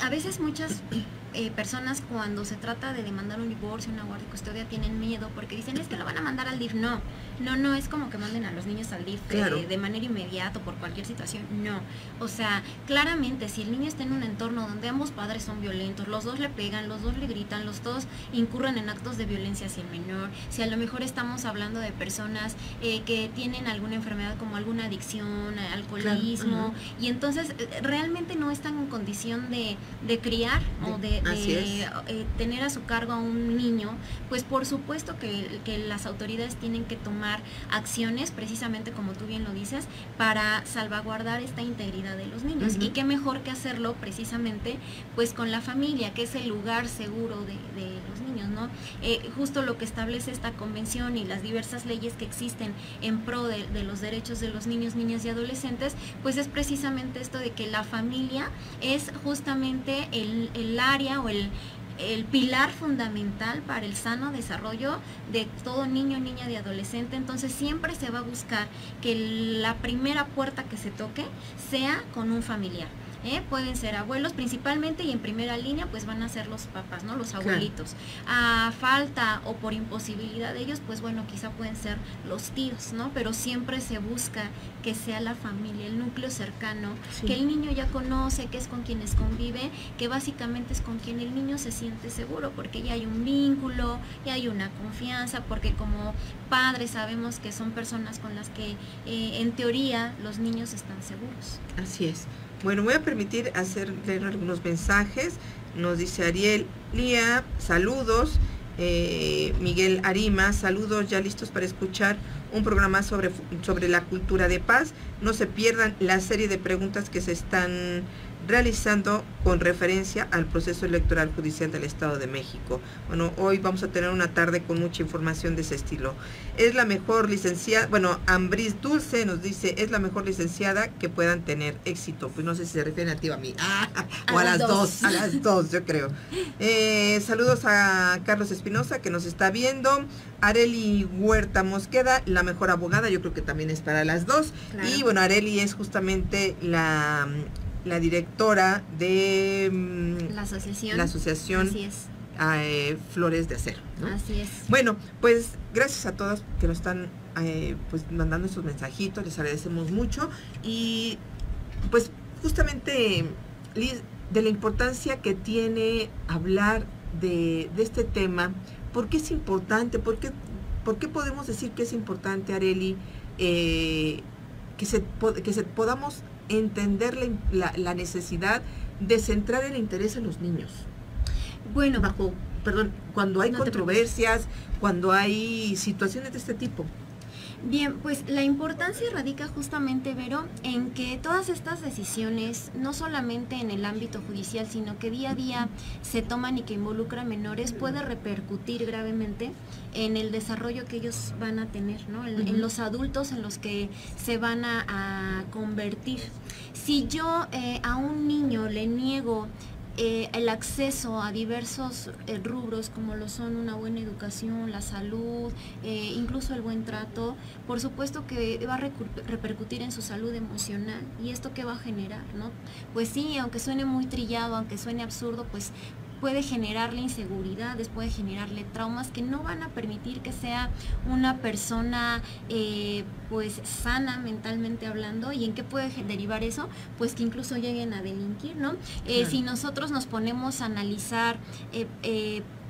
a veces muchas personas, cuando se trata de demandar un divorcio, una guardia y custodia, tienen miedo, porque dicen, es que lo van a mandar al DIF. No es como que manden a los niños al DIF de manera inmediata por cualquier situación, no. O sea, claramente, si el niño está en un entorno donde ambos padres son violentos, los dos le pegan, los dos le gritan, los dos incurren en actos de violencia hacia el menor, si a lo mejor estamos hablando de personas que tienen alguna enfermedad como alguna adicción, alcoholismo, y entonces realmente no están en condición de criar o de tener a su cargo a un niño, pues por supuesto que las autoridades tienen que tomar acciones, precisamente como tú bien lo dices, para salvaguardar esta integridad de los niños. Y qué mejor que hacerlo precisamente pues con la familia, que es el lugar seguro de los niños, ¿no? Justo lo que establece esta convención y las diversas leyes que existen en pro de los derechos de los niños, niñas y adolescentes, pues es precisamente esto de que la familia es justamente el área o el pilar fundamental para el sano desarrollo de todo niño, niña y adolescente. Entonces siempre se va a buscar que la primera puerta que se toque sea con un familiar. Pueden ser abuelos principalmente, y en primera línea pues van a ser los papás, ¿no? Los abuelitos. A falta o por imposibilidad de ellos, pues bueno, quizá pueden ser los tíos, ¿no? Pero siempre se busca que sea la familia, el núcleo cercano, que el niño ya conoce, que es con quienes convive, que básicamente es con quien el niño se siente seguro, porque ya hay un vínculo, ya hay una confianza, porque como padres sabemos que son personas con las que en teoría los niños están seguros. Así es. Bueno, voy a permitir leer algunos mensajes. Nos dice Ariel Lía, saludos. Miguel Arima, saludos, ya listos para escuchar un programa sobre la cultura de paz. No se pierdan la serie de preguntas que se están realizando con referencia al proceso electoral judicial del Estado de México. Bueno, hoy vamos a tener una tarde con mucha información de ese estilo. Es la mejor licenciada, Ambris Dulce nos dice, es la mejor licenciada que puedan tener éxito. Pues no sé si se refieren a ti o a mí. O a las dos. A las dos, yo creo. Saludos a Carlos Espinosa, que nos está viendo. Areli Huerta Mosqueda, la mejor abogada, yo creo que también es para las dos. Claro. Y bueno, Areli es justamente la directora de la asociación Así es. Flores de Acero, ¿no? Así es. Bueno, pues gracias a todas que nos están pues mandando estos mensajitos, les agradecemos mucho. Y pues justamente, Liz, de la importancia que tiene hablar de este tema. ¿Por qué es importante? ¿Por qué podemos decir que es importante, Areli, que podamos entender la necesidad de centrar el interés en los niños? Bueno, cuando hay controversias, cuando hay situaciones de este tipo. Bien, pues la importancia radica justamente, Vero, en que todas estas decisiones, no solamente en el ámbito judicial, sino que día a día se toman y que involucran menores, puede repercutir gravemente en el desarrollo que ellos van a tener, ¿no? En los adultos en los que se van a convertir. Si yo a un niño le niego el acceso a diversos rubros como lo son una buena educación, la salud, incluso el buen trato, por supuesto que va a repercutir en su salud emocional. ¿Y esto qué va a generar, no? Pues sí, aunque suene muy trillado, aunque suene absurdo, pues puede generarle inseguridades, puede generarle traumas que no van a permitir que sea una persona pues sana mentalmente hablando. ¿Y en qué puede derivar eso? Pues que incluso lleguen a delinquir, ¿no? Claro. Si nosotros nos ponemos a analizar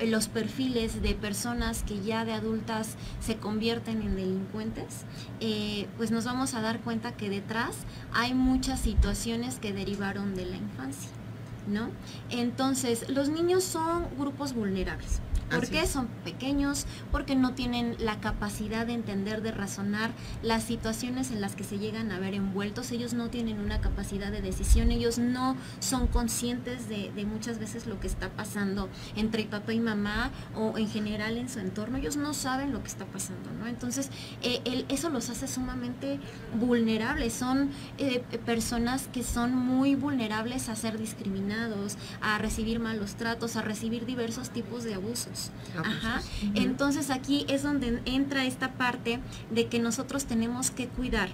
los perfiles de personas que ya de adultas se convierten en delincuentes, pues nos vamos a dar cuenta que detrás hay muchas situaciones que derivaron de la infancia, ¿no? Entonces, los niños son grupos vulnerables. ¿Por qué? Son pequeños, porque no tienen la capacidad de entender, de razonar las situaciones en las que se llegan a ver envueltos. Ellos no tienen una capacidad de decisión, ellos no son conscientes de muchas veces lo que está pasando entre papá y mamá o en general en su entorno. Ellos no saben lo que está pasando, ¿no? Entonces, eso los hace sumamente vulnerables. Son personas que son muy vulnerables a ser discriminados, a recibir malos tratos, a recibir diversos tipos de abusos. Ajá. Entonces aquí es donde entra esta parte de que nosotros tenemos que cuidar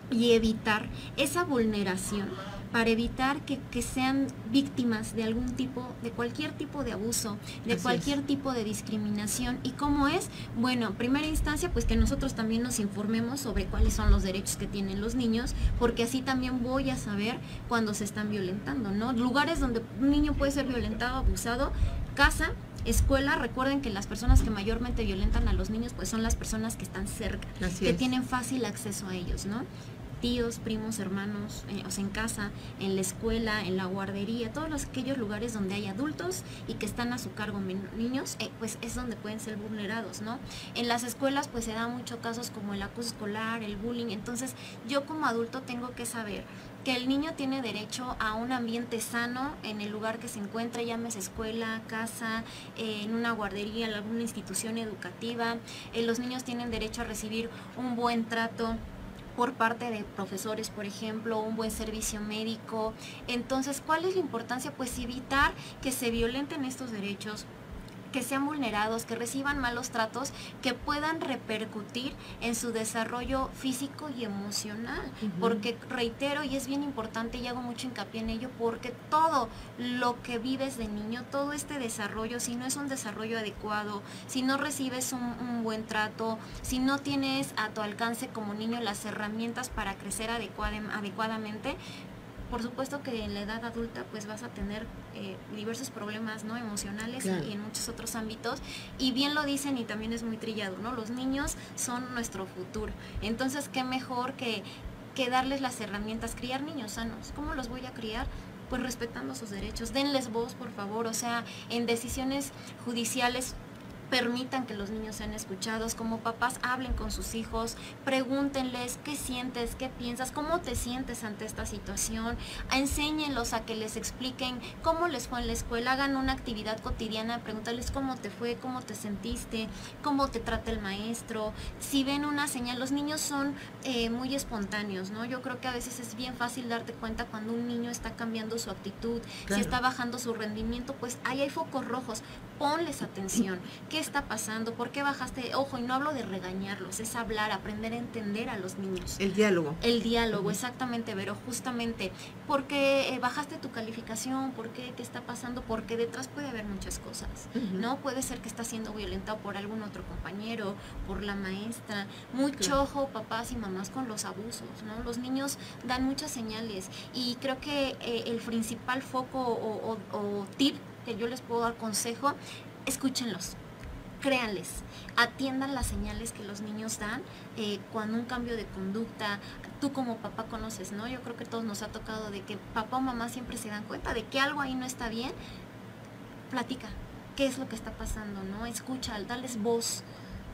y evitar esa vulneración para evitar que sean víctimas de algún tipo, de cualquier tipo de abuso, de cualquier tipo de discriminación. ¿Y cómo es? Bueno, en primera instancia, pues que nosotros también nos informemos sobre cuáles son los derechos que tienen los niños, porque así también voy a saber cuando se están violentando, ¿no? Lugares donde un niño puede ser violentado, abusado, casa, escuela. Recuerden que las personas que mayormente violentan a los niños pues son las personas que están cerca, que tienen fácil acceso a ellos, ¿no? Tíos, primos, hermanos, o sea, en casa, en la escuela, en la guardería, todos aquellos lugares donde hay adultos y que están a su cargo niños, pues es donde pueden ser vulnerados, ¿no? En las escuelas pues se dan muchos casos como el acoso escolar, el bullying. Entonces yo como adulto tengo que saber que el niño tiene derecho a un ambiente sano en el lugar que se encuentre, llámese escuela, casa, en una guardería, en alguna institución educativa. Los niños tienen derecho a recibir un buen trato por parte de profesores, por ejemplo, un buen servicio médico. Entonces, ¿cuál es la importancia? Pues evitar que se violenten estos derechos, que sean vulnerados, que reciban malos tratos, que puedan repercutir en su desarrollo físico y emocional. Porque reitero, y es bien importante y hago mucho hincapié en ello, porque todo lo que vives de niño, todo este desarrollo, si no es un desarrollo adecuado, si no recibes un buen trato, si no tienes a tu alcance como niño las herramientas para crecer adecuadamente, por supuesto que en la edad adulta pues vas a tener diversos problemas, ¿no? Emocionales, claro, y en muchos otros ámbitos. Y bien lo dicen y también es muy trillado, ¿no? Los niños son nuestro futuro. Entonces, qué mejor que darles las herramientas, criar niños sanos. ¿Cómo los voy a criar? Pues respetando sus derechos. Denles voz, por favor. O sea, en decisiones judiciales, permitan que los niños sean escuchados. Como papás, hablen con sus hijos, pregúntenles qué sientes, qué piensas, cómo te sientes ante esta situación. Enséñenlos a que les expliquen cómo les fue en la escuela, hagan una actividad cotidiana, pregúntales cómo te fue, cómo te sentiste, cómo te trata el maestro. Si ven una señal, los niños son muy espontáneos, ¿no? Yo creo que a veces es bien fácil darte cuenta cuando un niño está cambiando su actitud, claro, si está bajando su rendimiento, pues ahí hay focos rojos. Ponles atención. ¿Qué está pasando? ¿Por qué bajaste? Ojo, y no hablo de regañarlos, es hablar, aprender a entender a los niños. El diálogo. El diálogo, exactamente, Vero, justamente. ¿Por qué bajaste tu calificación? ¿Por qué? ¿Qué está pasando? Porque detrás puede haber muchas cosas, ¿no? Puede ser que está siendo violentado por algún otro compañero, por la maestra. Mucho ojo, papás y mamás, con los abusos, ¿no? Los niños dan muchas señales y creo que el principal foco o tip que yo les puedo dar consejo, escúchenlos, créanles, atiendan las señales que los niños dan cuando un cambio de conducta. Tú como papá conoces, ¿no? Yo creo que todos nos ha tocado de que papá o mamá siempre se dan cuenta de que algo ahí no está bien. Platica, ¿qué es lo que está pasando, no? Escucha, dales voz.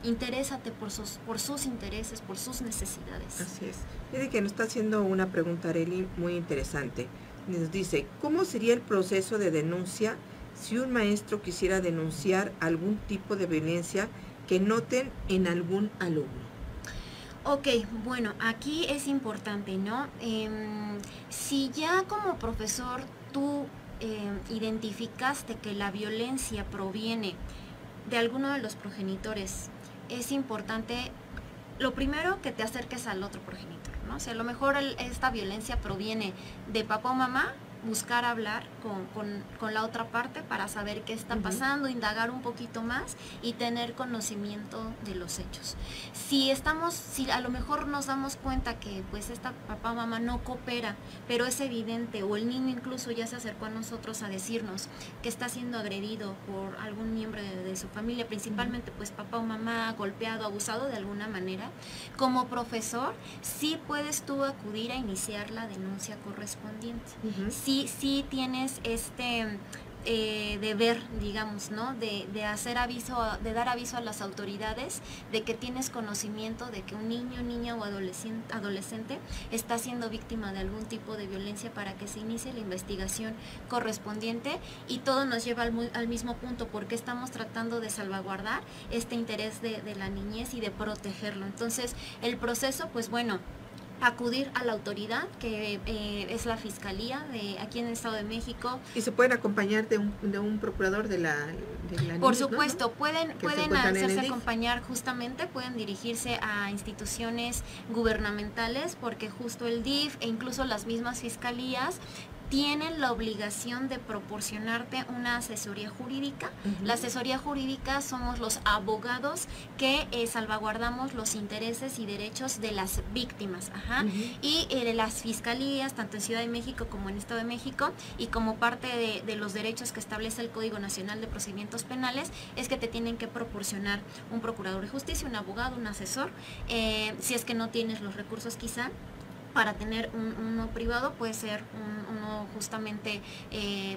Interésate por sus intereses, por sus necesidades. Así es. Fíjate que nos está haciendo una pregunta, Arely, muy interesante. Nos dice, ¿cómo sería el proceso de denuncia si un maestro quisiera denunciar algún tipo de violencia que noten en algún alumno? Ok, bueno, aquí es importante, ¿no? Si ya como profesor tú identificaste que la violencia proviene de alguno de los progenitores, es importante, lo primero, que te acerques al otro progenitor, ¿no? O sea, a lo mejor esta violencia proviene de papá o mamá, buscar hablar con la otra parte para saber qué está pasando, indagar un poquito más y tener conocimiento de los hechos. Si a lo mejor nos damos cuenta que pues esta papá o mamá no coopera, pero es evidente, o el niño incluso ya se acercó a nosotros a decirnos que está siendo agredido por algún miembro de su familia, principalmente pues papá o mamá, golpeado, abusado de alguna manera, como profesor sí puedes tú acudir a iniciar la denuncia correspondiente. Sí tienes este deber, digamos, ¿no? De hacer aviso, de dar aviso a las autoridades de que tienes conocimiento de que un niño, niña o adolescente está siendo víctima de algún tipo de violencia, para que se inicie la investigación correspondiente. Y todo nos lleva al mismo punto, porque estamos tratando de salvaguardar este interés de la niñez y de protegerlo. Entonces, el proceso, pues bueno, acudir a la autoridad, que es la Fiscalía de aquí en el Estado de México. Y se pueden acompañar de un procurador de la Por niñez, supuesto, ¿no? Pueden hacerse acompañar, justamente pueden dirigirse a instituciones gubernamentales, porque justo el DIF e incluso las mismas fiscalías tienen la obligación de proporcionarte una asesoría jurídica. La asesoría jurídica somos los abogados que salvaguardamos los intereses y derechos de las víctimas. Y las fiscalías, tanto en Ciudad de México como en Estado de México, y como parte de los derechos que establece el Código Nacional de Procedimientos Penales, es que te tienen que proporcionar un procurador de justicia, un abogado, un asesor. Si es que no tienes los recursos quizá para tener uno privado, puede ser uno justamente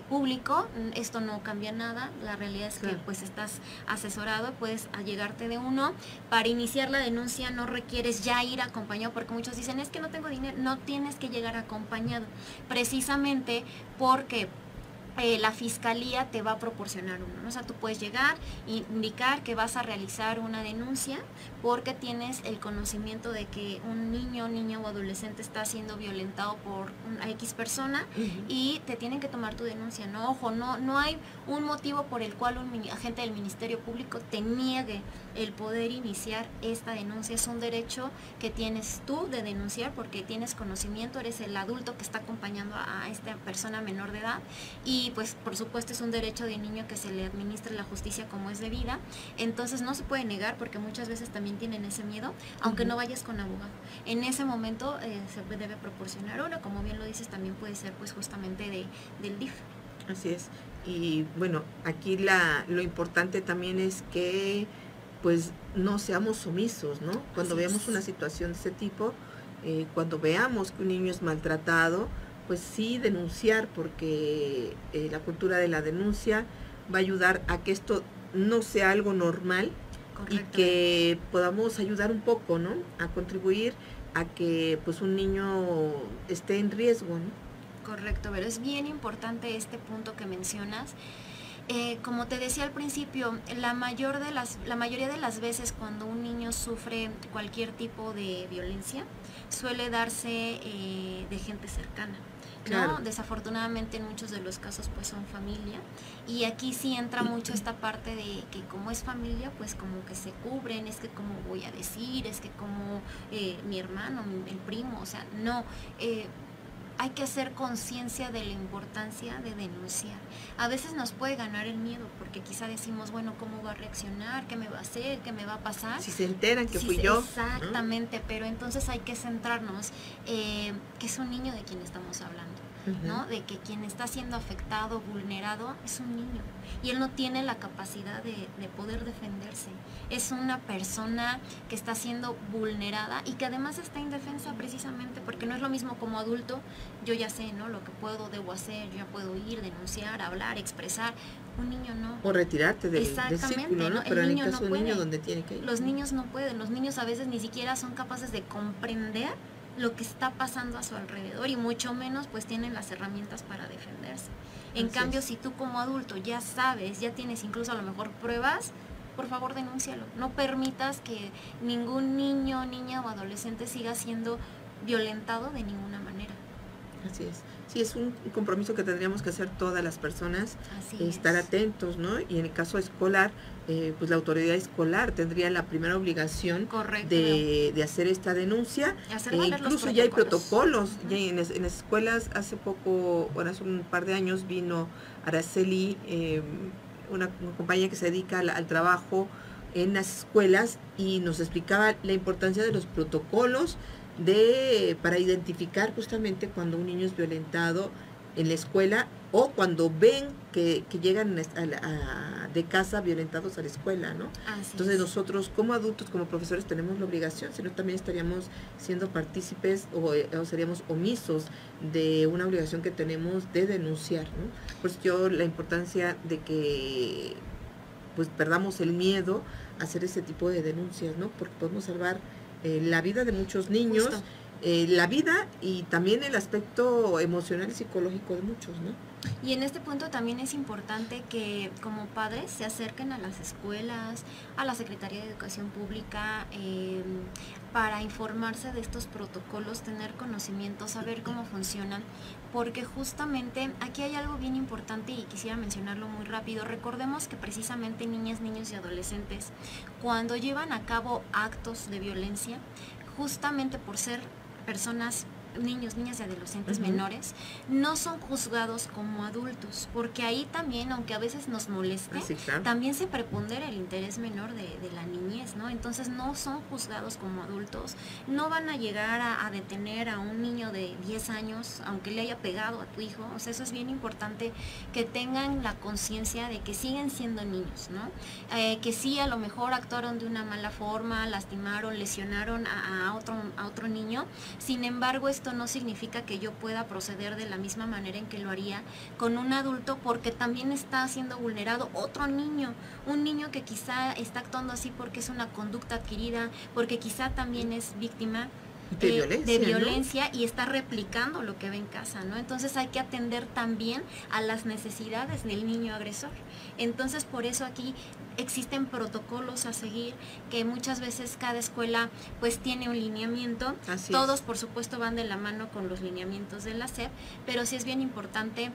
público. Esto no cambia nada, la realidad es que pues estás asesorado, puedes allegarte de uno. Para iniciar la denuncia no requieres ya ir acompañado, porque muchos dicen, es que no tengo dinero. No tienes que llegar acompañado, precisamente porque la fiscalía te va a proporcionar uno, ¿no? O sea, tú puedes llegar e indicar que vas a realizar una denuncia porque tienes el conocimiento de que un niño, niña o adolescente está siendo violentado por una X persona, y te tienen que tomar tu denuncia, ¿no? Ojo, no hay un motivo por el cual un agente del Ministerio Público te niegue el poder iniciar esta denuncia. Es un derecho que tienes tú de denunciar, porque tienes conocimiento, eres el adulto que está acompañando a esta persona menor de edad, y pues por supuesto es un derecho de niño que se le administre la justicia como es debida. Entonces no se puede negar, porque muchas veces también tienen ese miedo, aunque no vayas con abogado. En ese momento se debe proporcionar uno, como bien lo dices, también puede ser pues justamente del DIF. Así es. Y bueno, aquí lo importante también es que pues no seamos sumisos, ¿no? Cuando veamos una situación de ese tipo, cuando veamos que un niño es maltratado, pues sí denunciar, porque la cultura de la denuncia va a ayudar a que esto no sea algo normal. Y que podamos ayudar un poco, ¿no? A contribuir a que pues un niño esté en riesgo, ¿no? Correcto, pero es bien importante este punto que mencionas. Como te decía al principio, la mayoría de las veces cuando un niño sufre cualquier tipo de violencia, suele darse de gente cercana. Claro. ¿No? Desafortunadamente en muchos de los casos pues son familia, y aquí sí entra mucho esta parte de que como es familia pues como que se cubren, es que como voy a decir, es que como mi hermano, el primo, o sea, no, hay que hacer conciencia de la importancia de denunciar. A veces nos puede ganar el miedo, porque quizá decimos, bueno, ¿cómo va a reaccionar? ¿Qué me va a hacer? ¿Qué me va a pasar? Si se enteran que fui yo. Exactamente, pero entonces hay que centrarnos que es un niño de quien estamos hablando, ¿no? De que quien está siendo afectado, vulnerado, es un niño, y él no tiene la capacidad de poder defenderse. Es una persona que está siendo vulnerada y que además está indefensa, precisamente porque no es lo mismo como adulto. Yo ya sé, ¿no? Lo que debo hacer, yo ya puedo ir, denunciar, hablar, expresar. Un niño no. O retirarte del círculo, ¿no? Pero en el caso de un niño, donde tiene que ir. Los niños no pueden, los niños a veces ni siquiera son capaces de comprender lo que está pasando a su alrededor, y mucho menos pues tienen las herramientas para defenderse. En cambio, si tú como adulto ya sabes, ya tienes incluso a lo mejor pruebas, por favor denúncialo. No permitas que ningún niño, niña o adolescente siga siendo violentado de ninguna manera. Así es. Sí, es un compromiso que tendríamos que hacer todas las personas, estar atentos, ¿no? Y en el caso escolar, pues la autoridad escolar tendría la primera obligación de hacer esta denuncia. Incluso ya hay protocolos, ya en las escuelas hace poco, bueno, hace un par de años vino Araceli, una compañía que se dedica al trabajo en las escuelas, y nos explicaba la importancia de los protocolos para identificar justamente cuando un niño es violentado en la escuela, o cuando ven que llegan de casa violentados a la escuela, ¿no? Entonces nosotros como adultos, como profesores, tenemos la obligación, si no también estaríamos siendo partícipes o seríamos omisos de una obligación que tenemos de denunciar, ¿no? Pues la importancia de que pues perdamos el miedo a hacer ese tipo de denuncias, ¿no? Porque podemos salvar la vida de muchos niños, la vida y también el aspecto emocional y psicológico de muchos, ¿no? Y en este punto también es importante que como padres se acerquen a las escuelas, a la Secretaría de Educación Pública, para informarse de estos protocolos, tener conocimiento, saber cómo funcionan, porque justamente aquí hay algo bien importante y quisiera mencionarlo muy rápido. Recordemos que precisamente niñas, niños y adolescentes, cuando llevan a cabo actos de violencia, justamente por ser personas, niños, niñas y adolescentes menores, no son juzgados como adultos, porque ahí también, aunque a veces nos moleste, también se prepondera el interés menor de la niñez, ¿no? Entonces no son juzgados como adultos, no van a llegar a detener a un niño de 10 años, aunque le haya pegado a tu hijo. O sea, eso es bien importante, que tengan la conciencia de que siguen siendo niños, ¿no? Que sí, a lo mejor actuaron de una mala forma, lastimaron, lesionaron a otro niño, sin embargo, esto no significa que yo pueda proceder de la misma manera en que lo haría con un adulto, porque también está siendo vulnerado otro niño, un niño que quizá está actuando así porque es una conducta adquirida, porque quizá también es víctima de violencia, ¿no? Y está replicando lo que ve en casa, ¿no? Entonces hay que atender también a las necesidades del niño agresor. Entonces por eso aquí existen protocolos a seguir, que muchas veces cada escuela pues tiene un lineamiento. Todos por supuesto van de la mano con los lineamientos de la SEP, pero sí es bien importante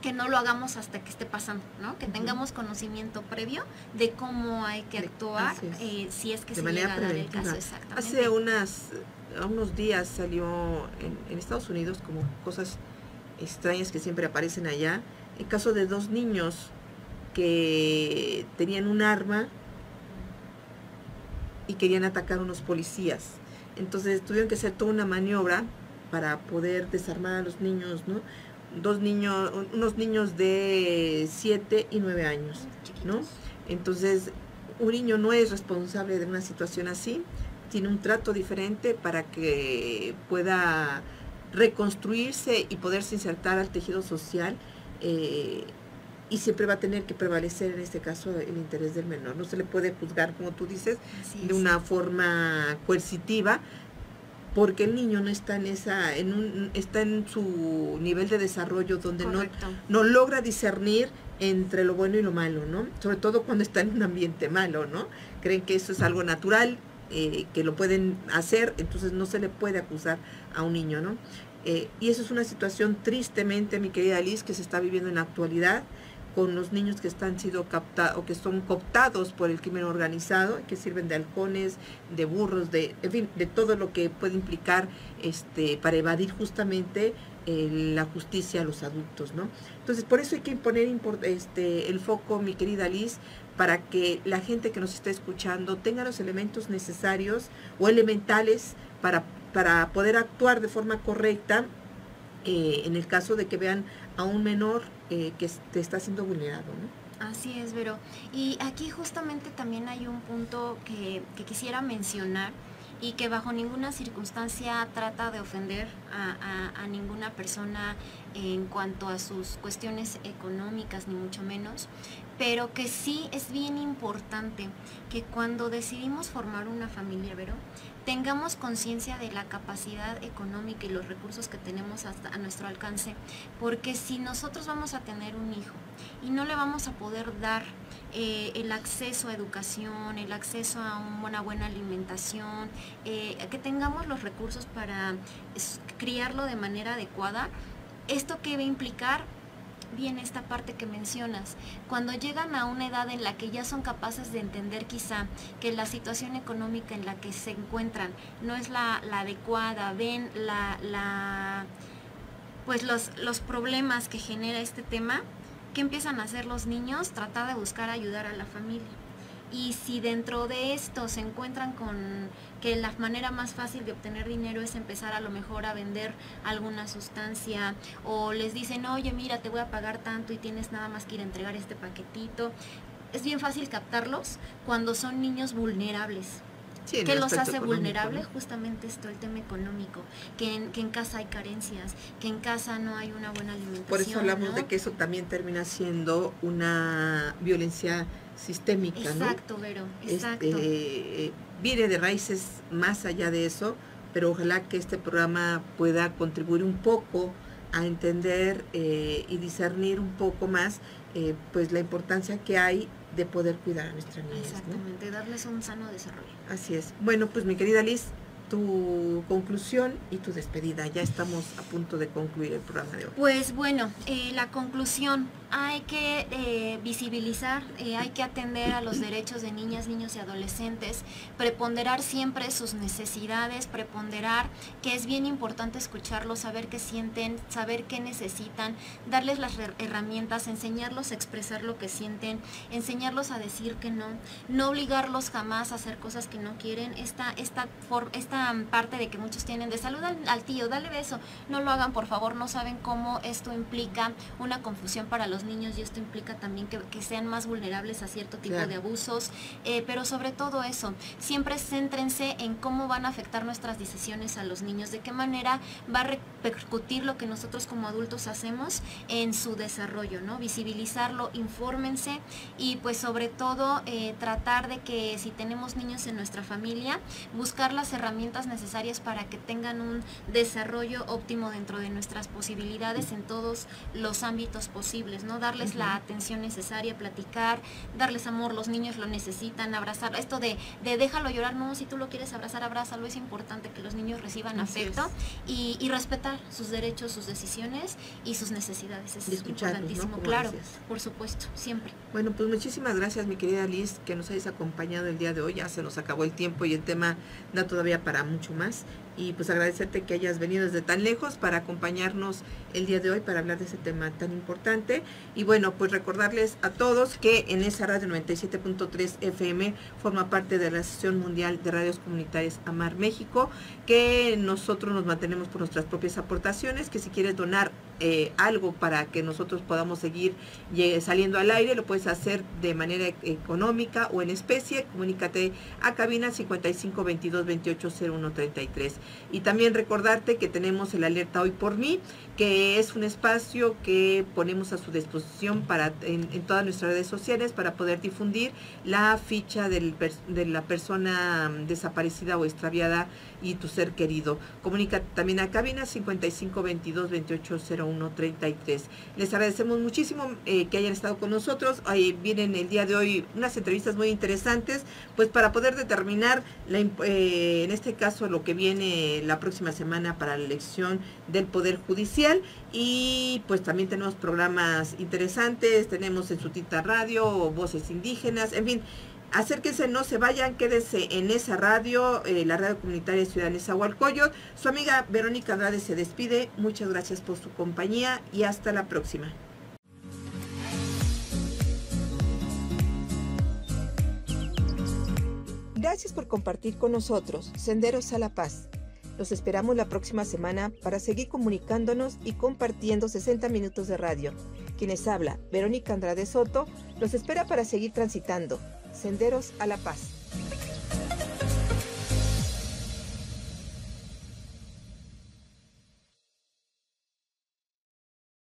que no lo hagamos hasta que esté pasando, ¿no? Que tengamos conocimiento previo de cómo hay que actuar, si es que se llega a dar el caso. Exactamente. Hace unos días salió en Estados Unidos, como cosas extrañas que siempre aparecen allá, el caso de 2 niños que tenían un arma y querían atacar a unos policías. Entonces tuvieron que hacer toda una maniobra para poder desarmar a los niños, ¿no? Unos niños de 7 y 9 años, ¿no? Entonces, un niño no es responsable de una situación así, tiene un trato diferente para que pueda reconstruirse y poderse insertar al tejido social, y siempre va a tener que prevalecer en este caso el interés del menor. No se le puede juzgar, como tú dices, de una forma coercitiva, porque el niño no está está en su nivel de desarrollo donde no logra discernir entre lo bueno y lo malo, ¿no? Sobre todo cuando está en un ambiente malo, ¿no? Creen que eso es algo natural, que lo pueden hacer, entonces no se le puede acusar a un niño, ¿no? Y eso es una situación tristemente, mi querida Liz, que se está viviendo en la actualidad con los niños que están sido captados o que son cooptados por el crimen organizado, que sirven de halcones, de burros, en fin, de todo lo que puede implicar para evadir justamente la justicia a los adultos, ¿no? Entonces, por eso hay que poner el foco, mi querida Liz, para que la gente que nos está escuchando tenga los elementos necesarios o elementales para poder actuar de forma correcta en el caso de que vean a un menor que te está siendo vulnerado, ¿no? Así es, Vero. Y aquí justamente también hay un punto que quisiera mencionar, y que bajo ninguna circunstancia trata de ofender a ninguna persona en cuanto a sus cuestiones económicas, ni mucho menos, pero que sí es bien importante que cuando decidimos formar una familia, Vero, tengamos conciencia de la capacidad económica y los recursos que tenemos a nuestro alcance, porque si nosotros vamos a tener un hijo y no le vamos a poder dar el acceso a educación, el acceso a una buena alimentación, que tengamos los recursos para criarlo de manera adecuada, ¿Esto qué va a implicar? Bien, esta parte que mencionas, cuando llegan a una edad en la que ya son capaces de entender quizá que la situación económica en la que se encuentran no es la adecuada, ven pues los problemas que genera este tema, ¿qué empiezan a hacer los niños? Tratar de buscar ayudar a la familia. Y si dentro de esto se encuentran con que la manera más fácil de obtener dinero es empezar a lo mejor a vender alguna sustancia, o les dicen, oye, mira, te voy a pagar tanto y tienes nada más que ir a entregar este paquetito, es bien fácil captarlos cuando son niños vulnerables. Sí, ¿qué los hace vulnerables? Justamente esto, el tema económico, que en casa hay carencias, que en casa no hay una buena alimentación. Por eso hablamos, ¿no?, de que eso también termina siendo una violencia sistémica, exacto, ¿no? Vero, exacto. Viene de raíces más allá de eso, pero ojalá que este programa pueda contribuir un poco a entender y discernir un poco más pues la importancia que hay de poder cuidar a nuestras niñas. Exactamente, ¿no? Darles un sano desarrollo. Así es. Bueno, pues mi querida Liz, tu conclusión y tu despedida. Ya estamos a punto de concluir el programa de hoy. Pues bueno, la conclusión, hay que visibilizar, hay que atender a los derechos de niñas, niños y adolescentes, preponderar siempre sus necesidades, preponderar que es bien importante escucharlos, saber qué sienten, saber qué necesitan, darles las herramientas, enseñarlos a expresar lo que sienten, enseñarlos a decir que no, no obligarlos jamás a hacer cosas que no quieren. Esta parte de que muchos tienen de saludar al tío, dale beso, no lo hagan, por favor, no saben cómo esto implica una confusión para los niños, y esto implica también que sean más vulnerables a cierto tipo de abusos, pero sobre todo eso, siempre céntrense en cómo van a afectar nuestras decisiones a los niños, de qué manera va a repercutir lo que nosotros como adultos hacemos en su desarrollo, ¿no? Visibilizarlo, infórmense, y pues sobre todo tratar de que si tenemos niños en nuestra familia, buscar las herramientas necesarias para que tengan un desarrollo óptimo dentro de nuestras posibilidades en todos los ámbitos posibles, ¿no? Darles la atención necesaria, platicar, darles amor, los niños lo necesitan, abrazar, esto de déjalo llorar, no, si tú lo quieres abrazar, abrázalo, es importante que los niños reciban afecto y respetar sus derechos, sus decisiones y sus necesidades, es importantísimo, ¿no? Claro, por supuesto, siempre. Bueno, pues muchísimas gracias, mi querida Liz, que nos hayas acompañado el día de hoy. Ya se nos acabó el tiempo y el tema da todavía para mucho más, y pues agradecerte que hayas venido desde tan lejos para acompañarnos el día de hoy para hablar de ese tema tan importante. Y bueno, pues recordarles a todos que en esa radio 97.3 FM forma parte de la Asociación Mundial de Radios Comunitarias AMAR México, que nosotros nos mantenemos por nuestras propias aportaciones, que si quieres donar algo para que nosotros podamos seguir saliendo al aire, lo puedes hacer de manera económica o en especie. Comunícate a cabina 55 22 28 01 33. Y también recordarte que tenemos el Alerta Hoy por Mí, que es un espacio que ponemos a su disposición en todas nuestras redes sociales para poder difundir la ficha de la persona desaparecida o extraviada y tu ser querido. Comunícate también a cabina 55 22 28 01 33. Les agradecemos muchísimo que hayan estado con nosotros. Vienen el día de hoy unas entrevistas muy interesantes, pues para poder determinar en este caso lo que viene la próxima semana para la elección del Poder Judicial. Y pues también tenemos programas interesantes, tenemos en Sutita Radio, Voces Indígenas, en fin. Acérquense, no se vayan, quédense en esa radio, la radio comunitaria Ciudad Nezahualcóyotl. Su amiga Verónica Andrade se despide. Muchas gracias por su compañía y hasta la próxima. Gracias por compartir con nosotros Senderos a la Paz. Los esperamos la próxima semana para seguir comunicándonos y compartiendo 60 minutos de radio. Quienes habla, Verónica Andrade Soto, los espera para seguir transitando Senderos a la Paz.